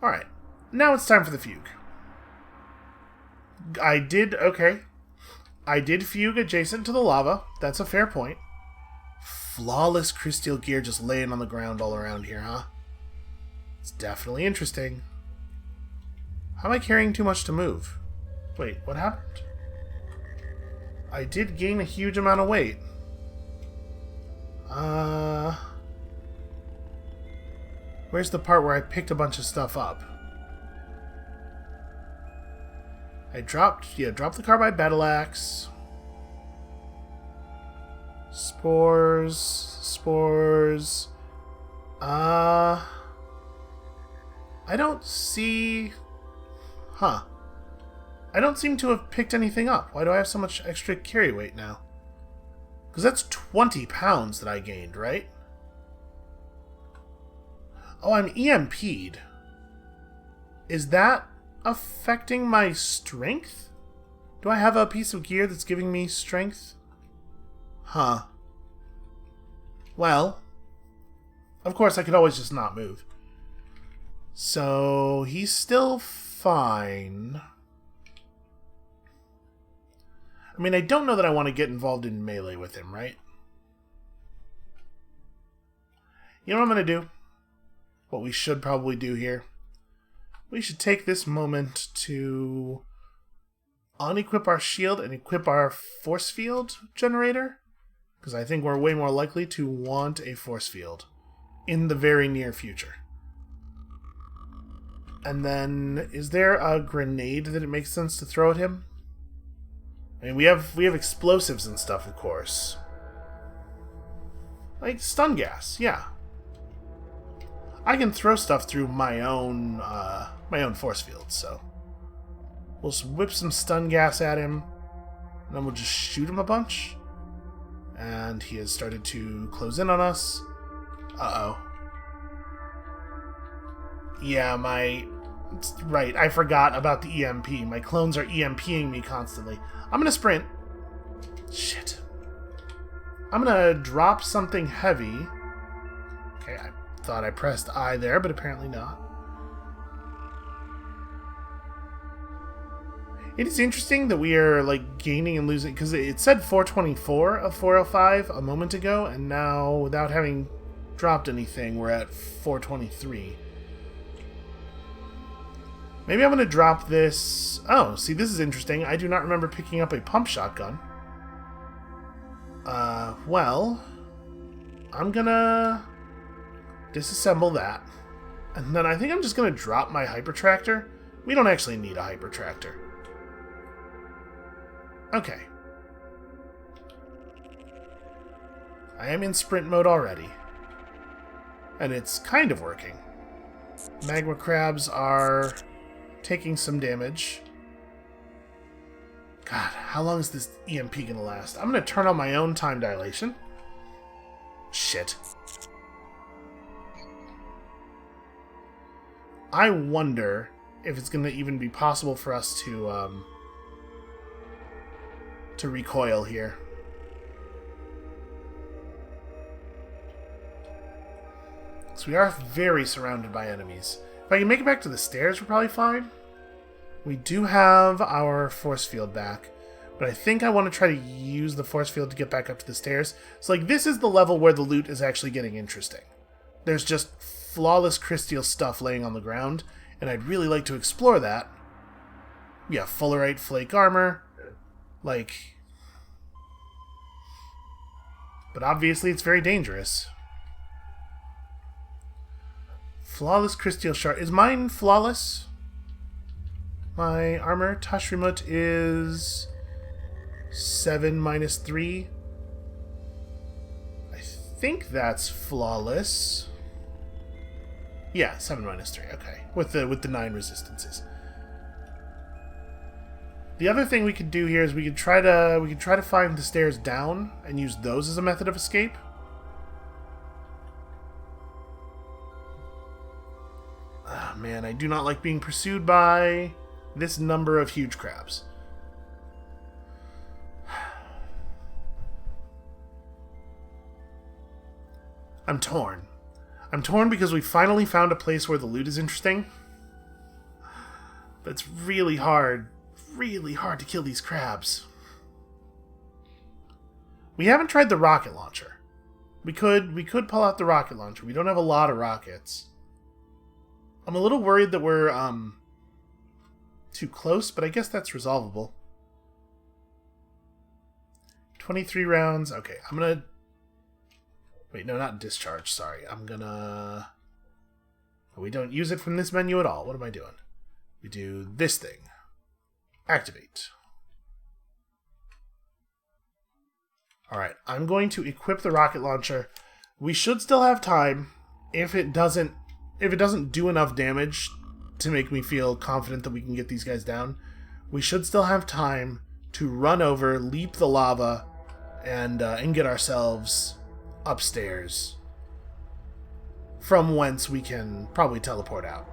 Speaker 1: Alright. Now it's time for the fugue. Okay. I did fugue adjacent to the lava. That's a fair point. Flawless crystal gear just laying on the ground all around here, huh? It's definitely interesting. How am I carrying too much to move? Wait, what happened? I did gain a huge amount of weight. Where's the part where I picked a bunch of stuff up? I dropped the carbide battle axe. Spores. I don't see... Huh. I don't seem to have picked anything up. Why do I have so much extra carry weight now? Because that's 20 pounds that I gained, right? Oh, I'm EMP'd. Is that affecting my strength? Do I have a piece of gear that's giving me strength? Huh. Well, of course I could always just not move. So, he's still fine. I mean, I don't know that I want to get involved in melee with him, right? You know what I'm going to do? What we should probably do here? We should take this moment to unequip our shield and equip our force field generator. Because I think we're way more likely to want a force field in the very near future. And then, is there a grenade that it makes sense to throw at him? I mean, we have explosives and stuff, of course. Like stun gas, yeah. I can throw stuff through my own force field, so we'll just whip some stun gas at him, and then we'll just shoot him a bunch. And he has started to close in on us. Uh-oh. Yeah, right, I forgot about the EMP. My clones are EMPing me constantly. I'm gonna sprint. Shit. I'm gonna drop something heavy. Okay, I thought I pressed I there, but apparently not. It is interesting that we are, like, gaining and losing, because it said 424 of 405 a moment ago, and now, without having dropped anything, we're at 423. Maybe I'm going to drop this... Oh, see, this is interesting. I do not remember picking up a pump shotgun. Well... I'm going to disassemble that. And then I think I'm just going to drop my hyper tractor. We don't actually need a hyper tractor. Okay. I am in sprint mode already. And it's kind of working. Magma crabs are taking some damage. God, how long is this EMP gonna last? I'm gonna turn on my own time dilation. Shit. I wonder if it's gonna even be possible for us to recoil here. So we are very surrounded by enemies. If I can make it back to the stairs, we're probably fine. We do have our force field back, but I think I want to try to use the force field to get back up to the stairs. So, like, this is the level where the loot is actually getting interesting. There's just flawless crystal stuff laying on the ground, and I'd really like to explore that. Yeah, fullerite flake armor. Like, But obviously it's very dangerous. Flawless crystal shard. Is mine flawless? My armor Tashrimut is 7 minus 3. I think that's flawless. Yeah, 7 minus 3. Okay, with the 9 resistances. The other thing we could do here is we could try to find the stairs down and use those as a method of escape. Ah, man, I do not like being pursued by this number of huge crabs. I'm torn. I'm torn because we finally found a place where the loot is interesting. But it's really hard to kill these crabs. We haven't tried the rocket launcher. We could pull out the rocket launcher. We don't have a lot of rockets. I'm a little worried that we're too close, but I guess that's resolvable. 23 rounds. Okay, I'm gonna... Wait, no, not discharge, sorry. I'm gonna... We don't use it from this menu at all. What am I doing? We do this thing. Activate. Alright, I'm going to equip the rocket launcher. We should still have time if it doesn't do enough damage to make me feel confident that we can get these guys down. We should still have time to run over, leap the lava, and get ourselves upstairs, from whence we can probably teleport out.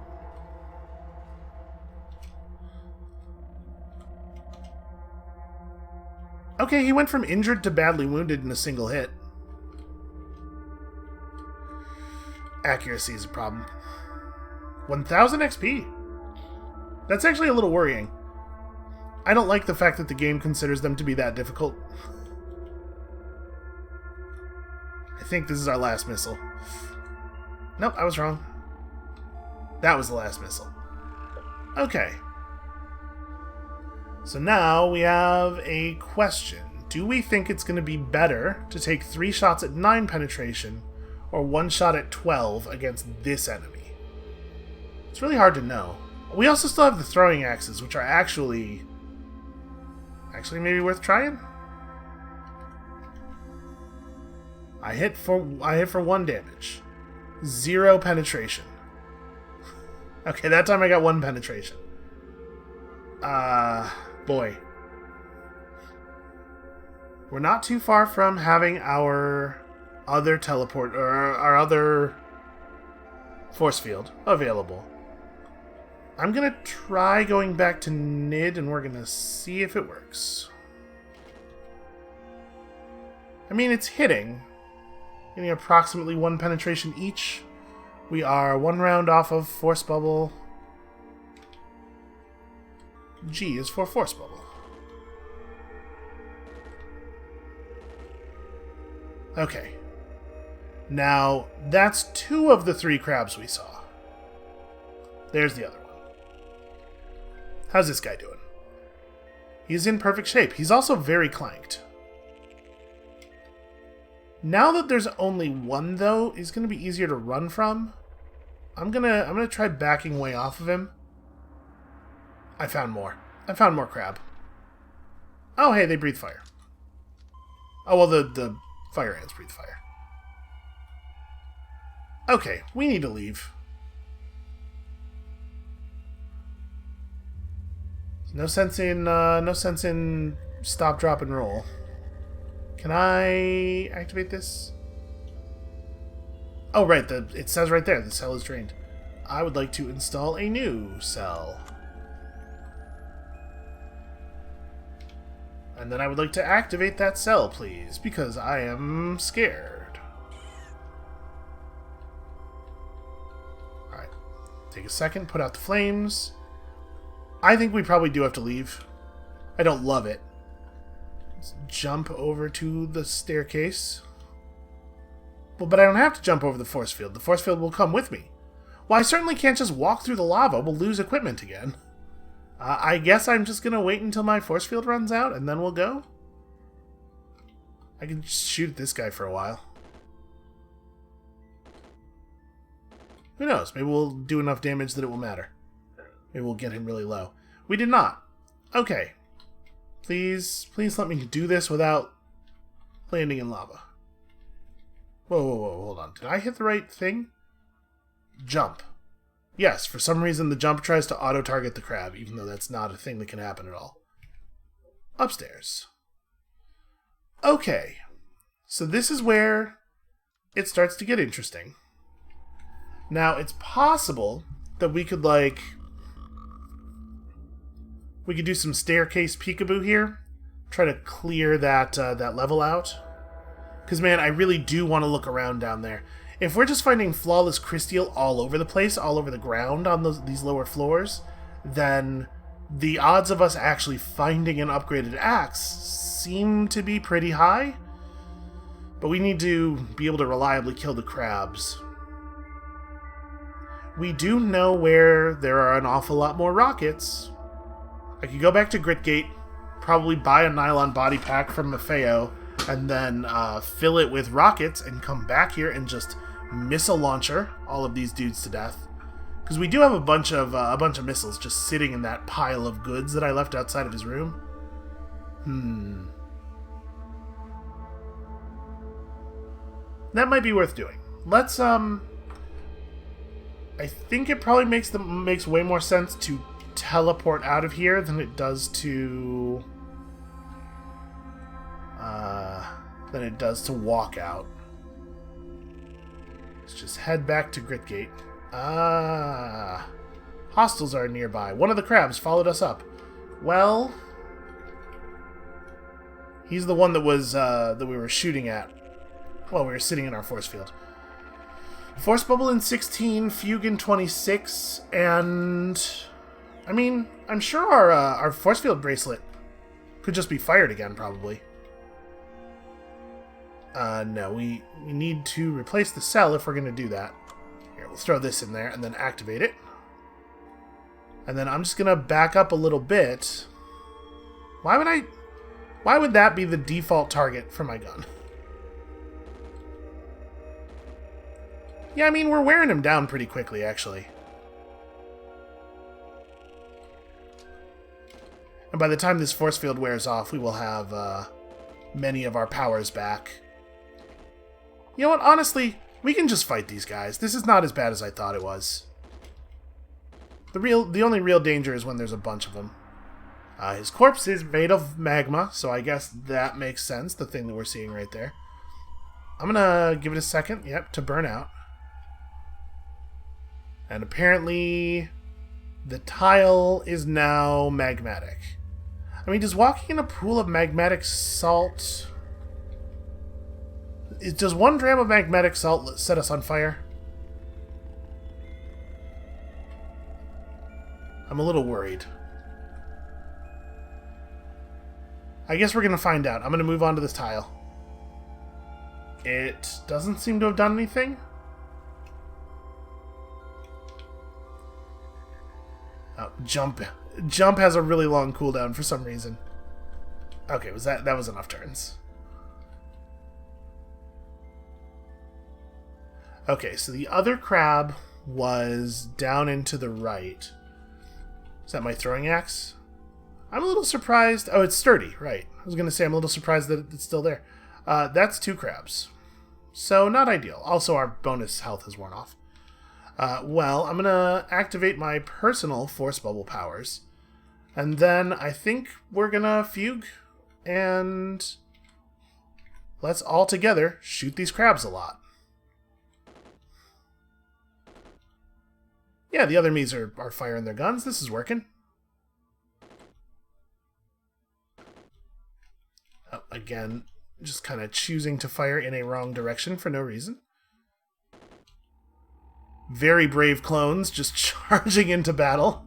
Speaker 1: Okay, he went from injured to badly wounded in a single hit. Accuracy is a problem. 1000 XP. That's actually a little worrying. I don't like the fact that the game considers them to be that difficult. I think this is our last missile. Nope, I was wrong. That was the last missile. Okay. So now we have a question. Do we think it's going to be better to take 3 shots at 9 penetration or 1 shot at 12 against this enemy? It's really hard to know. We also still have the throwing axes, which are actually maybe worth trying. I hit for 1 damage. 0 penetration. Okay, that time I got 1 penetration. Boy. We're not too far from having our other teleport, or our other force field available. I'm gonna try going back to Nid, and we're gonna see if it works. I mean, it's hitting. Getting approximately 1 penetration each. We are 1 round off of Force Bubble. G is for Force Bubble. Okay. Now, that's 2 of the 3 crabs we saw. There's the other one. How's this guy doing? He's in perfect shape. He's also very clanked. Now that there's only 1, though, he's going to be easier to run from. I'm gonna try backing way off of him. I found more. I found more crab. Oh, hey, they breathe fire. Oh, well, the fire ants breathe fire. Okay, we need to leave. No sense in stop, drop, and roll. Can I activate this? Oh, right, it says right there, the cell is drained. I would like to install a new cell. And then I would like to activate that cell, please, because I am scared. Alright. Take a second, put out the flames. I think we probably do have to leave. I don't love it. Let's jump over to the staircase. Well, but I don't have to jump over the force field. The force field will come with me. Well, I certainly can't just walk through the lava. We'll lose equipment again. I guess I'm just going to wait until my force field runs out, and then we'll go. I can just shoot at this guy for a while. Who knows? Maybe we'll do enough damage that it will matter. Maybe we'll get him really low. We did not. Okay. Please let me do this without landing in lava. Whoa, whoa, whoa, hold on. Did I hit the right thing? Jump. Yes, for some reason the jump tries to auto-target the crab, even though that's not a thing that can happen at all. Upstairs. Okay. So this is where it starts to get interesting. Now, it's possible that we could, like... we could do some staircase peekaboo here. Try to clear that level out. Because, man, I really do want to look around down there. If we're just finding flawless crysteel all over the place, all over the ground on these lower floors, then the odds of us actually finding an upgraded axe seem to be pretty high. But we need to be able to reliably kill the crabs. We do know where there are an awful lot more rockets. I could go back to Gritgate, probably buy a nylon body pack from Maffeo, and then fill it with rockets and come back here and just missile launcher all of these dudes to death. Because we do have a bunch of missiles just sitting in that pile of goods that I left outside of his room. That might be worth doing. Let's I think it probably makes way more sense to teleport out of here than it does to walk out. Let's just head back to Gritgate. Hostiles are nearby. One of the crabs followed us up. Well, he's the one that was that we were shooting at while we were sitting in our force field. Force bubble in 16, fugue in 26, and I mean, I'm sure our force field bracelet could just be fired again, probably. No, we need to replace the cell if we're going to do that. Here, we'll throw this in there and then activate it. And then I'm just going to back up a little bit. Why would that be the default target for my gun? Yeah, I mean, we're wearing him down pretty quickly, actually. And by the time this force field wears off, we will have many of our powers back. You know what? Honestly, we can just fight these guys. This is not as bad as I thought it was. The only real danger is when there's a bunch of them. His corpse is made of magma, so I guess that makes sense, the thing that we're seeing right there. I'm gonna give it a second, to burn out. And apparently the tile is now magmatic. I mean, does walking in a pool of magmatic salt... Does 1 gram of magmatic salt set us on fire? I'm a little worried. I guess we're going to find out. I'm going to move on to this tile. It doesn't seem to have done anything. Oh, jump has a really long cooldown for some reason. Okay, that was enough turns. Okay, so the other crab was down and to the right. Is that my throwing axe? I'm a little surprised. Oh, it's sturdy, right. I was going to say I'm a little surprised that it's still there. That's 2 crabs. So, not ideal. Also, our bonus health has worn off. Well, I'm going to activate my personal force bubble powers. And then I think we're going to fugue. And let's all together shoot these crabs a lot. Yeah, the other Mies are firing their guns. This is working. Oh, again, just kind of choosing to fire in a wrong direction for no reason. Very brave clones just charging into battle.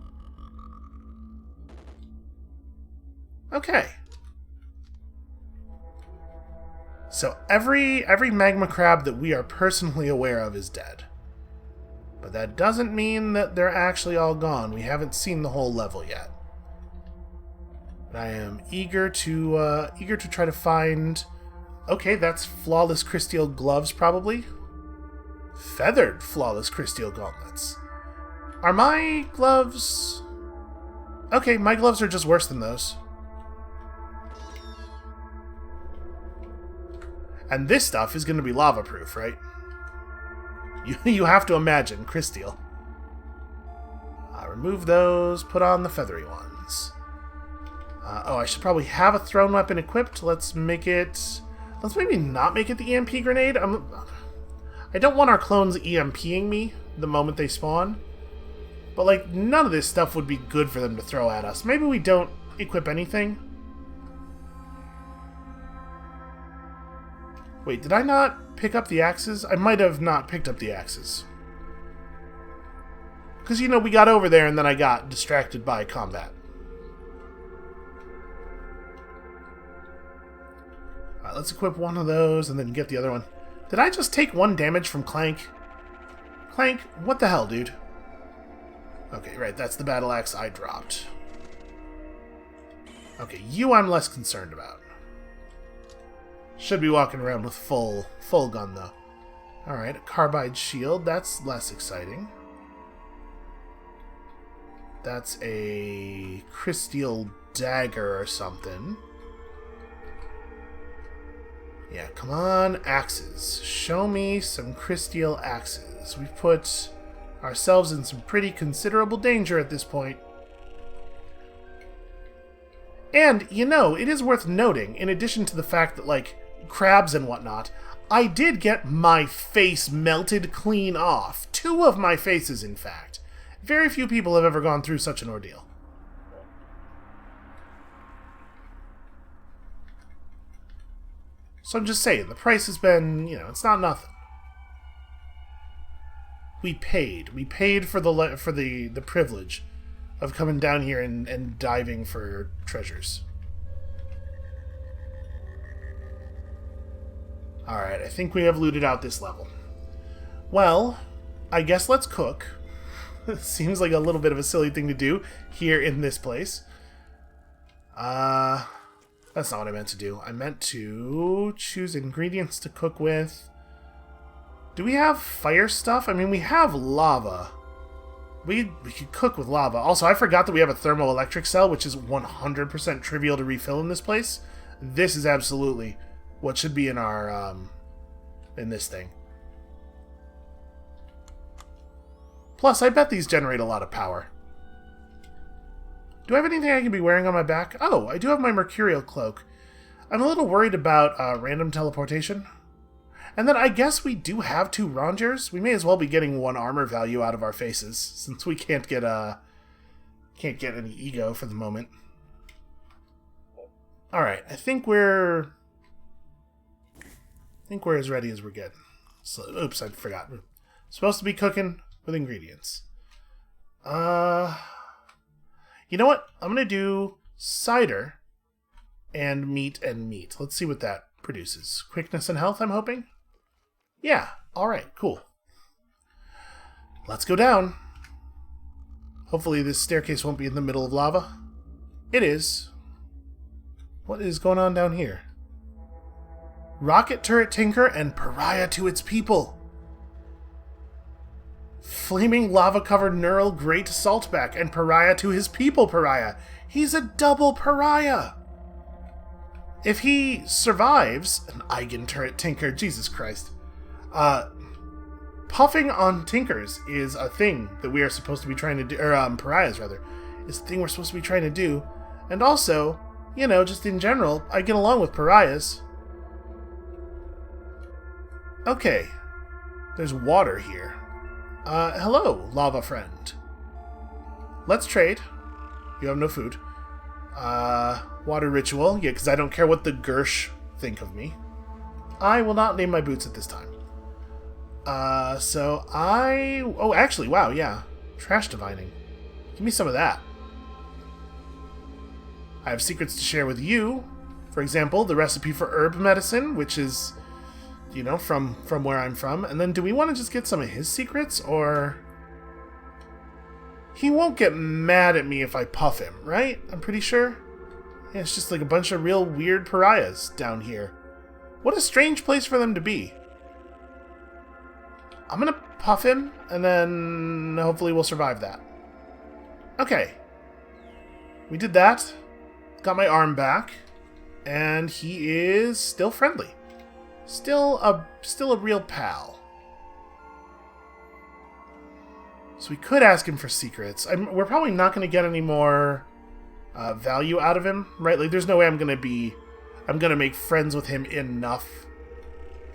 Speaker 1: Okay. So every magma crab that we are personally aware of is dead. But that doesn't mean that they're actually all gone. We haven't seen the whole level yet. But I am eager to try to find Okay, that's flawless crystal gloves, probably. Feathered flawless crystal gauntlets. Are my gloves... Okay, my gloves are just worse than those. And this stuff is going to be lava-proof, right? You have to imagine, crystal. Remove those, put on the feathery ones. Oh, I should probably have a thrown weapon equipped. Let's make it... Let's maybe not make it the EMP grenade. I don't want our clones EMPing me the moment they spawn. But, like, none of this stuff would be good for them to throw at us. Maybe we don't equip anything. Wait, did I not pick up the axes? I might have not picked up the axes. Because, you know, we got over there and then I got distracted by combat. Alright, let's equip one of those and then get the other one. Did I just take 1 damage from Klanq? Klanq, what the hell, dude? Okay, right, that's the battle axe I dropped. Okay, you I'm less concerned about. Should be walking around with full gun, though. Alright, a carbide shield, that's less exciting. That's a crystal dagger or something. Yeah, come on, axes. Show me some crystal axes. We've put ourselves in some pretty considerable danger at this point. And, you know, it is worth noting, in addition to the fact that, like, crabs and whatnot, I did get my face melted clean off. 2 of my faces, in fact. Very few people have ever gone through such an ordeal. So I'm just saying, the price has been, you know, it's not nothing. We paid. We paid for the privilege of coming down here and diving for treasures. Alright, I think we have looted out this level. Well, I guess let's cook. Seems like a little bit of a silly thing to do here in this place. That's not what I meant to do. I meant to choose ingredients to cook with. Do we have fire stuff? I mean, we have lava. We could cook with lava. Also, I forgot that we have a thermoelectric cell, which is 100% trivial to refill in this place. This is absolutely what should be in our, in this thing. Plus, I bet these generate a lot of power. Do I have anything I can be wearing on my back? Oh, I do have my mercurial cloak. I'm a little worried about random teleportation. And then I guess we do have 2 rongers. We may as well be getting 1 armor value out of our faces, since we can't get any ego for the moment. Alright, I think we're as ready as we're getting. So, oops, I forgot. We're supposed to be cooking with ingredients. You know what? I'm gonna do cider and meat and meat. Let's see what that produces. Quickness and health, I'm hoping? Yeah, alright, cool. Let's go down. Hopefully this staircase won't be in the middle of lava. It is. What is going on down here? Rocket turret tinker and pariah to its people. Flaming lava-covered neural great saltback and pariah to his people pariah. He's a double pariah. If he survives, an Eigen turret tinker, Jesus Christ. Puffing on tinkers is a thing that we are supposed to be trying to do, or pariahs rather, is a thing we're supposed to be trying to do. And also, you know, just in general, I get along with pariahs. Okay, there's water here. Hello, lava friend. Let's trade. You have no food. Water ritual. Yeah, because I don't care what the Gersh think of me. I will not name my boots at this time. Oh, actually, wow, yeah. Trash divining. Give me some of that. I have secrets to share with you. For example, the recipe for herb medicine, which is, you know, from where I'm from. And then do we want to just get some of his secrets, or... He won't get mad at me if I puff him, right? I'm pretty sure. Yeah, it's just like a bunch of real weird pariahs down here. What a strange place for them to be. I'm gonna puff him, and then hopefully we'll survive that. Okay. We did that. Got my arm back. And he is still friendly. Still a real pal. So we could ask him for secrets. We're probably not going to get any more value out of him, right? Like, there's no way I'm going to make friends with him enough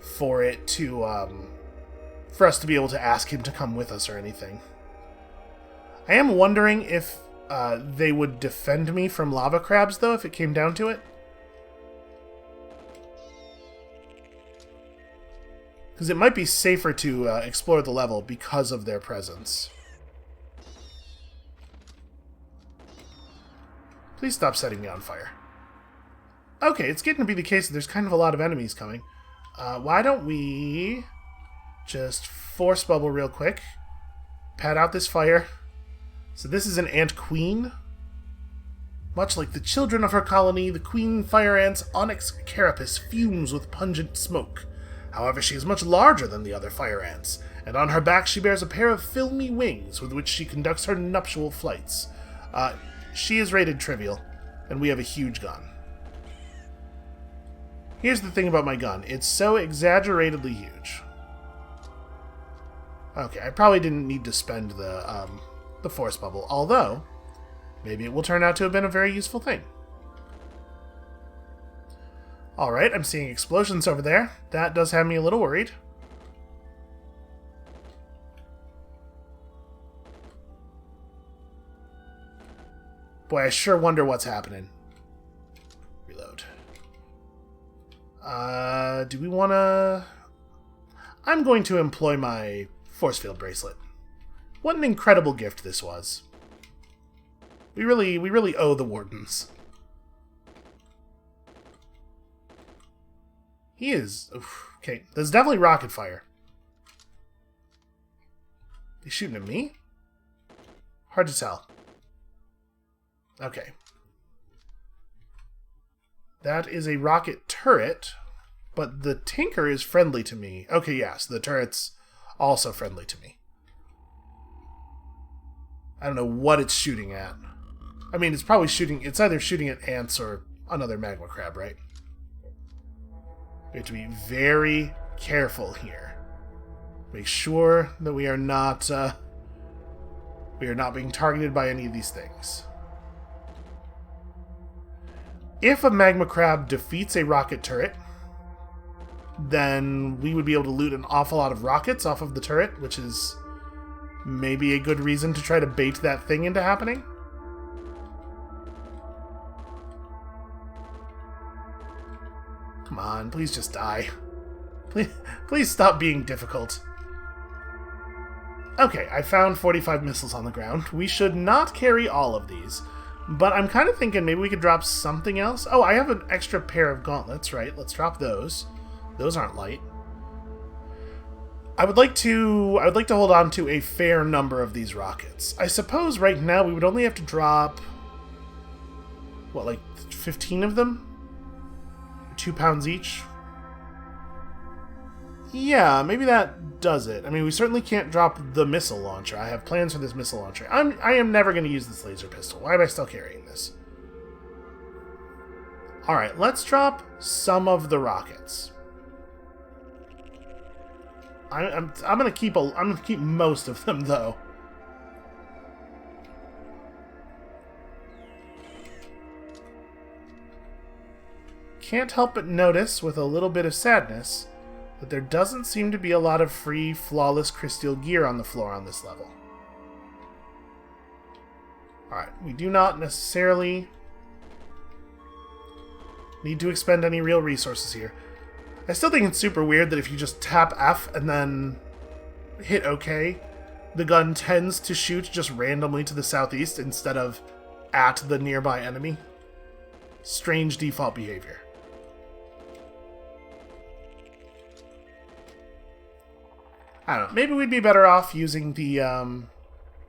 Speaker 1: for it to, for us to be able to ask him to come with us or anything. I am wondering if they would defend me from lava crabs, though, if it came down to it. Because it might be safer to explore the level because of their presence. Please stop setting me on fire. Okay, it's getting to be the case that there's kind of a lot of enemies coming. Why don't we just force bubble real quick. Pat out this fire. So this is an ant queen. Much like the children of her colony, the queen fire ant's onyx carapace fumes with pungent smoke. However, she is much larger than the other fire ants, and on her back she bears a pair of filmy wings with which she conducts her nuptial flights. She is rated trivial, and we have a huge gun. Here's the thing about my gun. It's so exaggeratedly huge. Okay, I probably didn't need to spend the force bubble, although maybe it will turn out to have been a very useful thing. Alright, I'm seeing explosions over there. That does have me a little worried. Boy, I sure wonder what's happening. Reload. Do we want to... I'm going to employ my force field bracelet. What an incredible gift this was. We really owe the Wardens. He is... Oof, okay, there's definitely rocket fire. He's shooting at me? Hard to tell. Okay. That is a rocket turret, but the Tinker is friendly to me. Okay, yes, the turret's also friendly to me. I don't know what it's shooting at. I mean, it's probably shooting... It's either shooting at ants or another magma crab, right? We have to be very careful here. Make sure that we are not being targeted by any of these things. If a magma crab defeats a rocket turret, then we would be able to loot an awful lot of rockets off of the turret, which is maybe a good reason to try to bait that thing into happening. Come on, please just die. Please stop being difficult. Okay, I found 45 missiles on the ground. We should not carry all of these. But I'm kind of thinking maybe we could drop something else. Oh, I have an extra pair of gauntlets, right? Let's drop those. Those aren't light. I would like to hold on to a fair number of these rockets. I suppose right now we would only have to drop... What, like 15 of them? 2 pounds each? Yeah, maybe that does it. I mean, we certainly can't drop the missile launcher. I have plans for this missile launcher. I am never going to use this laser pistol. Why am I still carrying this? Alright, let's drop some of the rockets. I'm gonna keep most of them, though. Can't help but notice, with a little bit of sadness, that there doesn't seem to be a lot of free, flawless crystal gear on the floor on this level. Alright, we do not necessarily need to expend any real resources here. I still think it's super weird that if you just tap F and then hit OK, the gun tends to shoot just randomly to the southeast instead of at the nearby enemy. Strange default behavior. I don't know, maybe we'd be better off using the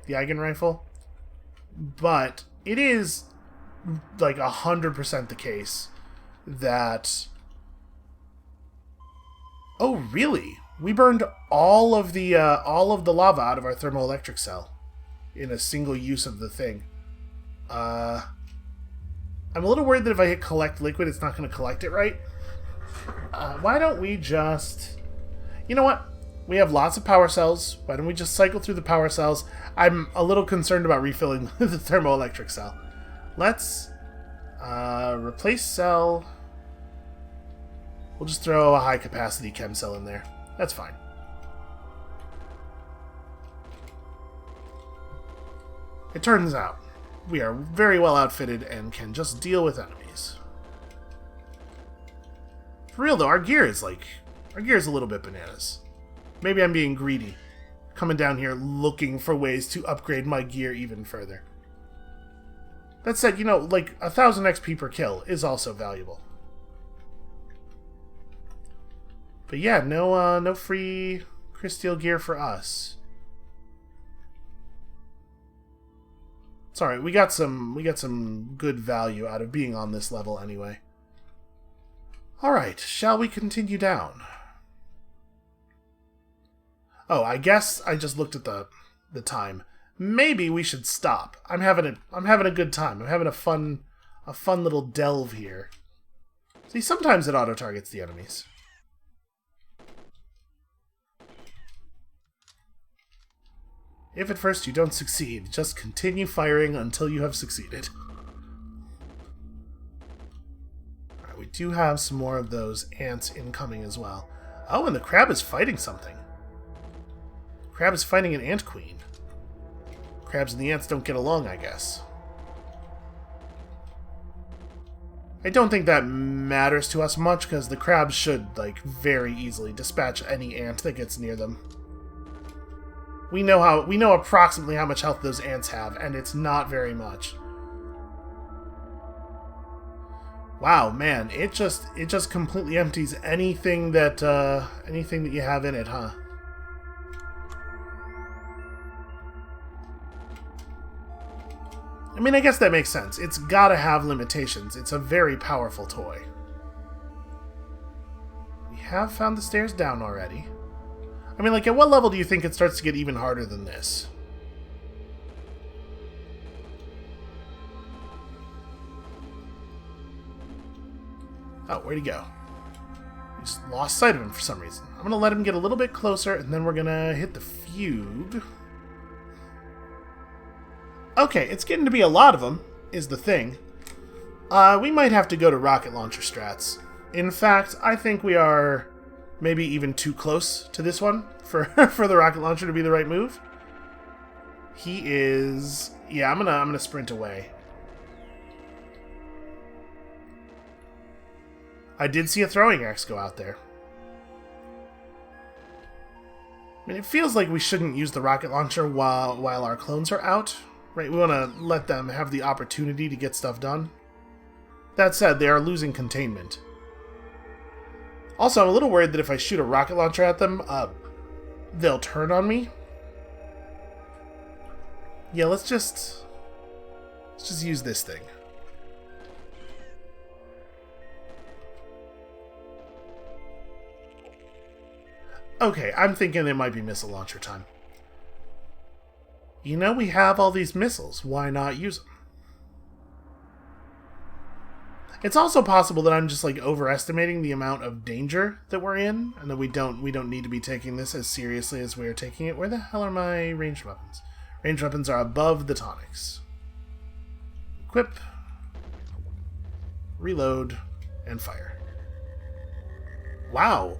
Speaker 1: Eigen rifle, but it is like 100% the case that Oh, really? We burned all of the lava out of our thermoelectric cell in a single use of the thing. I'm a little worried that if I hit collect liquid, it's not going to collect it right. Why don't we just... You know what? We have lots of power cells. Why don't we just cycle through the power cells? I'm a little concerned about refilling the thermoelectric cell. Let's replace cell. We'll just throw a high-capacity chem cell in there. That's fine. It turns out we are very well outfitted and can just deal with enemies. For real though, our gear is a little bit bananas. Maybe I'm being greedy, coming down here looking for ways to upgrade my gear even further. That said, you know, like 1,000 XP per kill is also valuable. But yeah, no free crystal gear for us. Sorry, we got some good value out of being on this level anyway. All right, shall we continue down? Oh, I guess I just looked at the time. Maybe we should stop. I'm having a good time. I'm having a fun little delve here. See, sometimes it auto targets the enemies. If at first you don't succeed, just continue firing until you have succeeded. Alright, we do have some more of those ants incoming as well. Oh, and the crab is fighting something. Crab is fighting an ant queen. Crabs and the ants don't get along, I guess. I don't think that matters to us much, because the crabs should, like, very easily dispatch any ant that gets near them. We know approximately how much health those ants have, and it's not very much. Wow, man, it just completely empties anything that you have in it, huh? I mean, I guess that makes sense. It's gotta have limitations. It's a very powerful toy. We have found the stairs down already. I mean, like, at what level do you think it starts to get even harder than this? Oh, where'd he go? We just lost sight of him for some reason. I'm gonna let him get a little bit closer, and then we're gonna hit the fugue. Okay, it's getting to be a lot of them, is the thing. We might have to go to rocket launcher strats. In fact, I think we are maybe even too close to this one for the rocket launcher to be the right move. He is... Yeah, I'm gonna sprint away. I did see a throwing axe go out there. I mean, it feels like we shouldn't use the rocket launcher while our clones are out. Right, we want to let them have the opportunity to get stuff done. That said, they are losing containment. Also, I'm a little worried that if I shoot a rocket launcher at them, they'll turn on me. Yeah, let's just use this thing. Okay, I'm thinking it might be missile launcher time. You know, we have all these missiles. Why not use them? It's also possible that I'm just, like, overestimating the amount of danger that we're in, and that we don't need to be taking this as seriously as we are taking it. Where the hell are my ranged weapons? Ranged weapons are above the tonics. Equip, reload, and fire. Wow,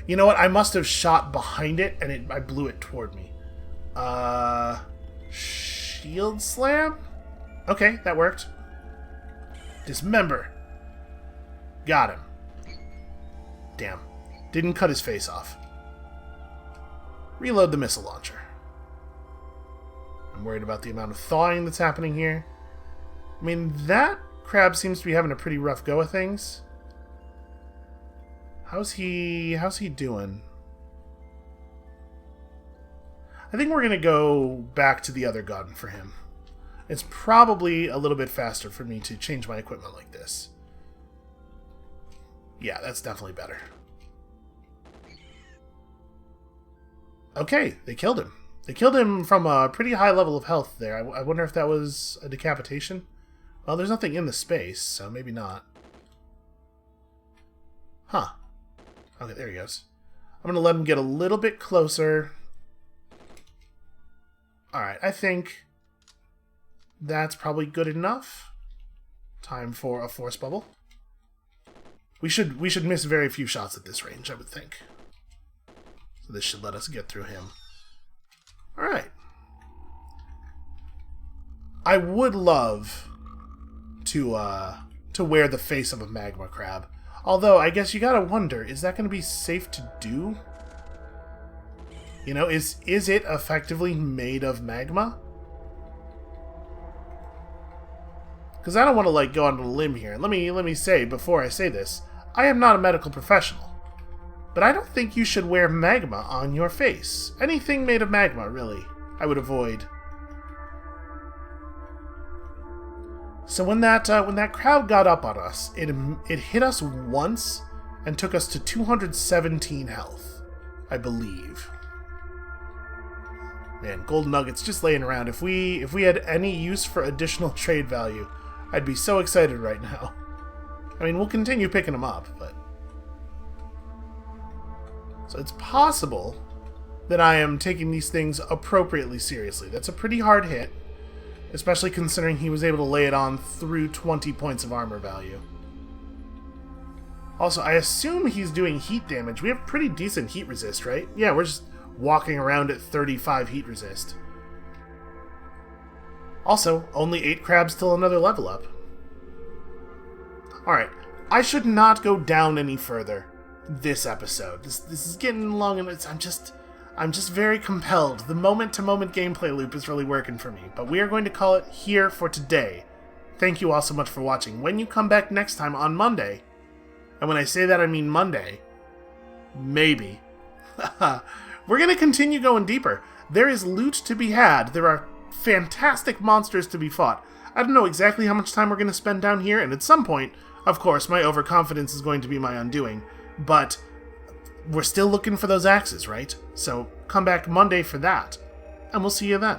Speaker 1: you know what? I must have shot behind it, and I blew it toward me. Shield slam? Okay, that worked. Dismember. Got him. Damn. Didn't cut his face off. Reload the missile launcher. I'm worried about the amount of thawing that's happening here. I mean, that crab seems to be having a pretty rough go of things. How's he doing? I think we're going to go back to the other gun for him. It's probably a little bit faster for me to change my equipment like this. Yeah, that's definitely better. Okay, they killed him. They killed him from a pretty high level of health there. I wonder if that was a decapitation. Well, there's nothing in the space, so maybe not. Huh. Okay, there he goes. I'm going to let him get a little bit closer. Alright, I think that's probably good enough. Time for a force bubble. We should miss very few shots at this range, I would think. So this should let us get through him. Alright. I would love to wear the face of a magma crab. Although, I guess you gotta wonder, is that going to be safe to do? You know, is it effectively made of magma? Because I don't want to, like, go on a limb here. Let me say, before I say this, I am not a medical professional. But I don't think you should wear magma on your face. Anything made of magma, really, I would avoid. So when that crowd got up on us, it hit us once and took us to 217 health, I believe. Man, gold nuggets just laying around. If we had any use for additional trade value, I'd be so excited right now. I mean, we'll continue picking them up, but... So it's possible that I am taking these things appropriately seriously. That's a pretty hard hit, especially considering he was able to lay it on through 20 points of armor value. Also, I assume he's doing heat damage. We have pretty decent heat resist, right? Yeah, we're just walking around at 35 heat resist. Also, only 8 crabs till another level up. Alright, I should not go down any further this episode. This is getting long and I'm just very compelled. The moment-to-moment gameplay loop is really working for me, but we are going to call it here for today. Thank you all so much for watching. When you come back next time on Monday, and when I say that I mean Monday, maybe, we're going to continue going deeper. There is loot to be had. There are fantastic monsters to be fought. I don't know exactly how much time we're going to spend down here, and at some point, of course, my overconfidence is going to be my undoing, but we're still looking for those axes, right? So come back Monday for that, and we'll see you then.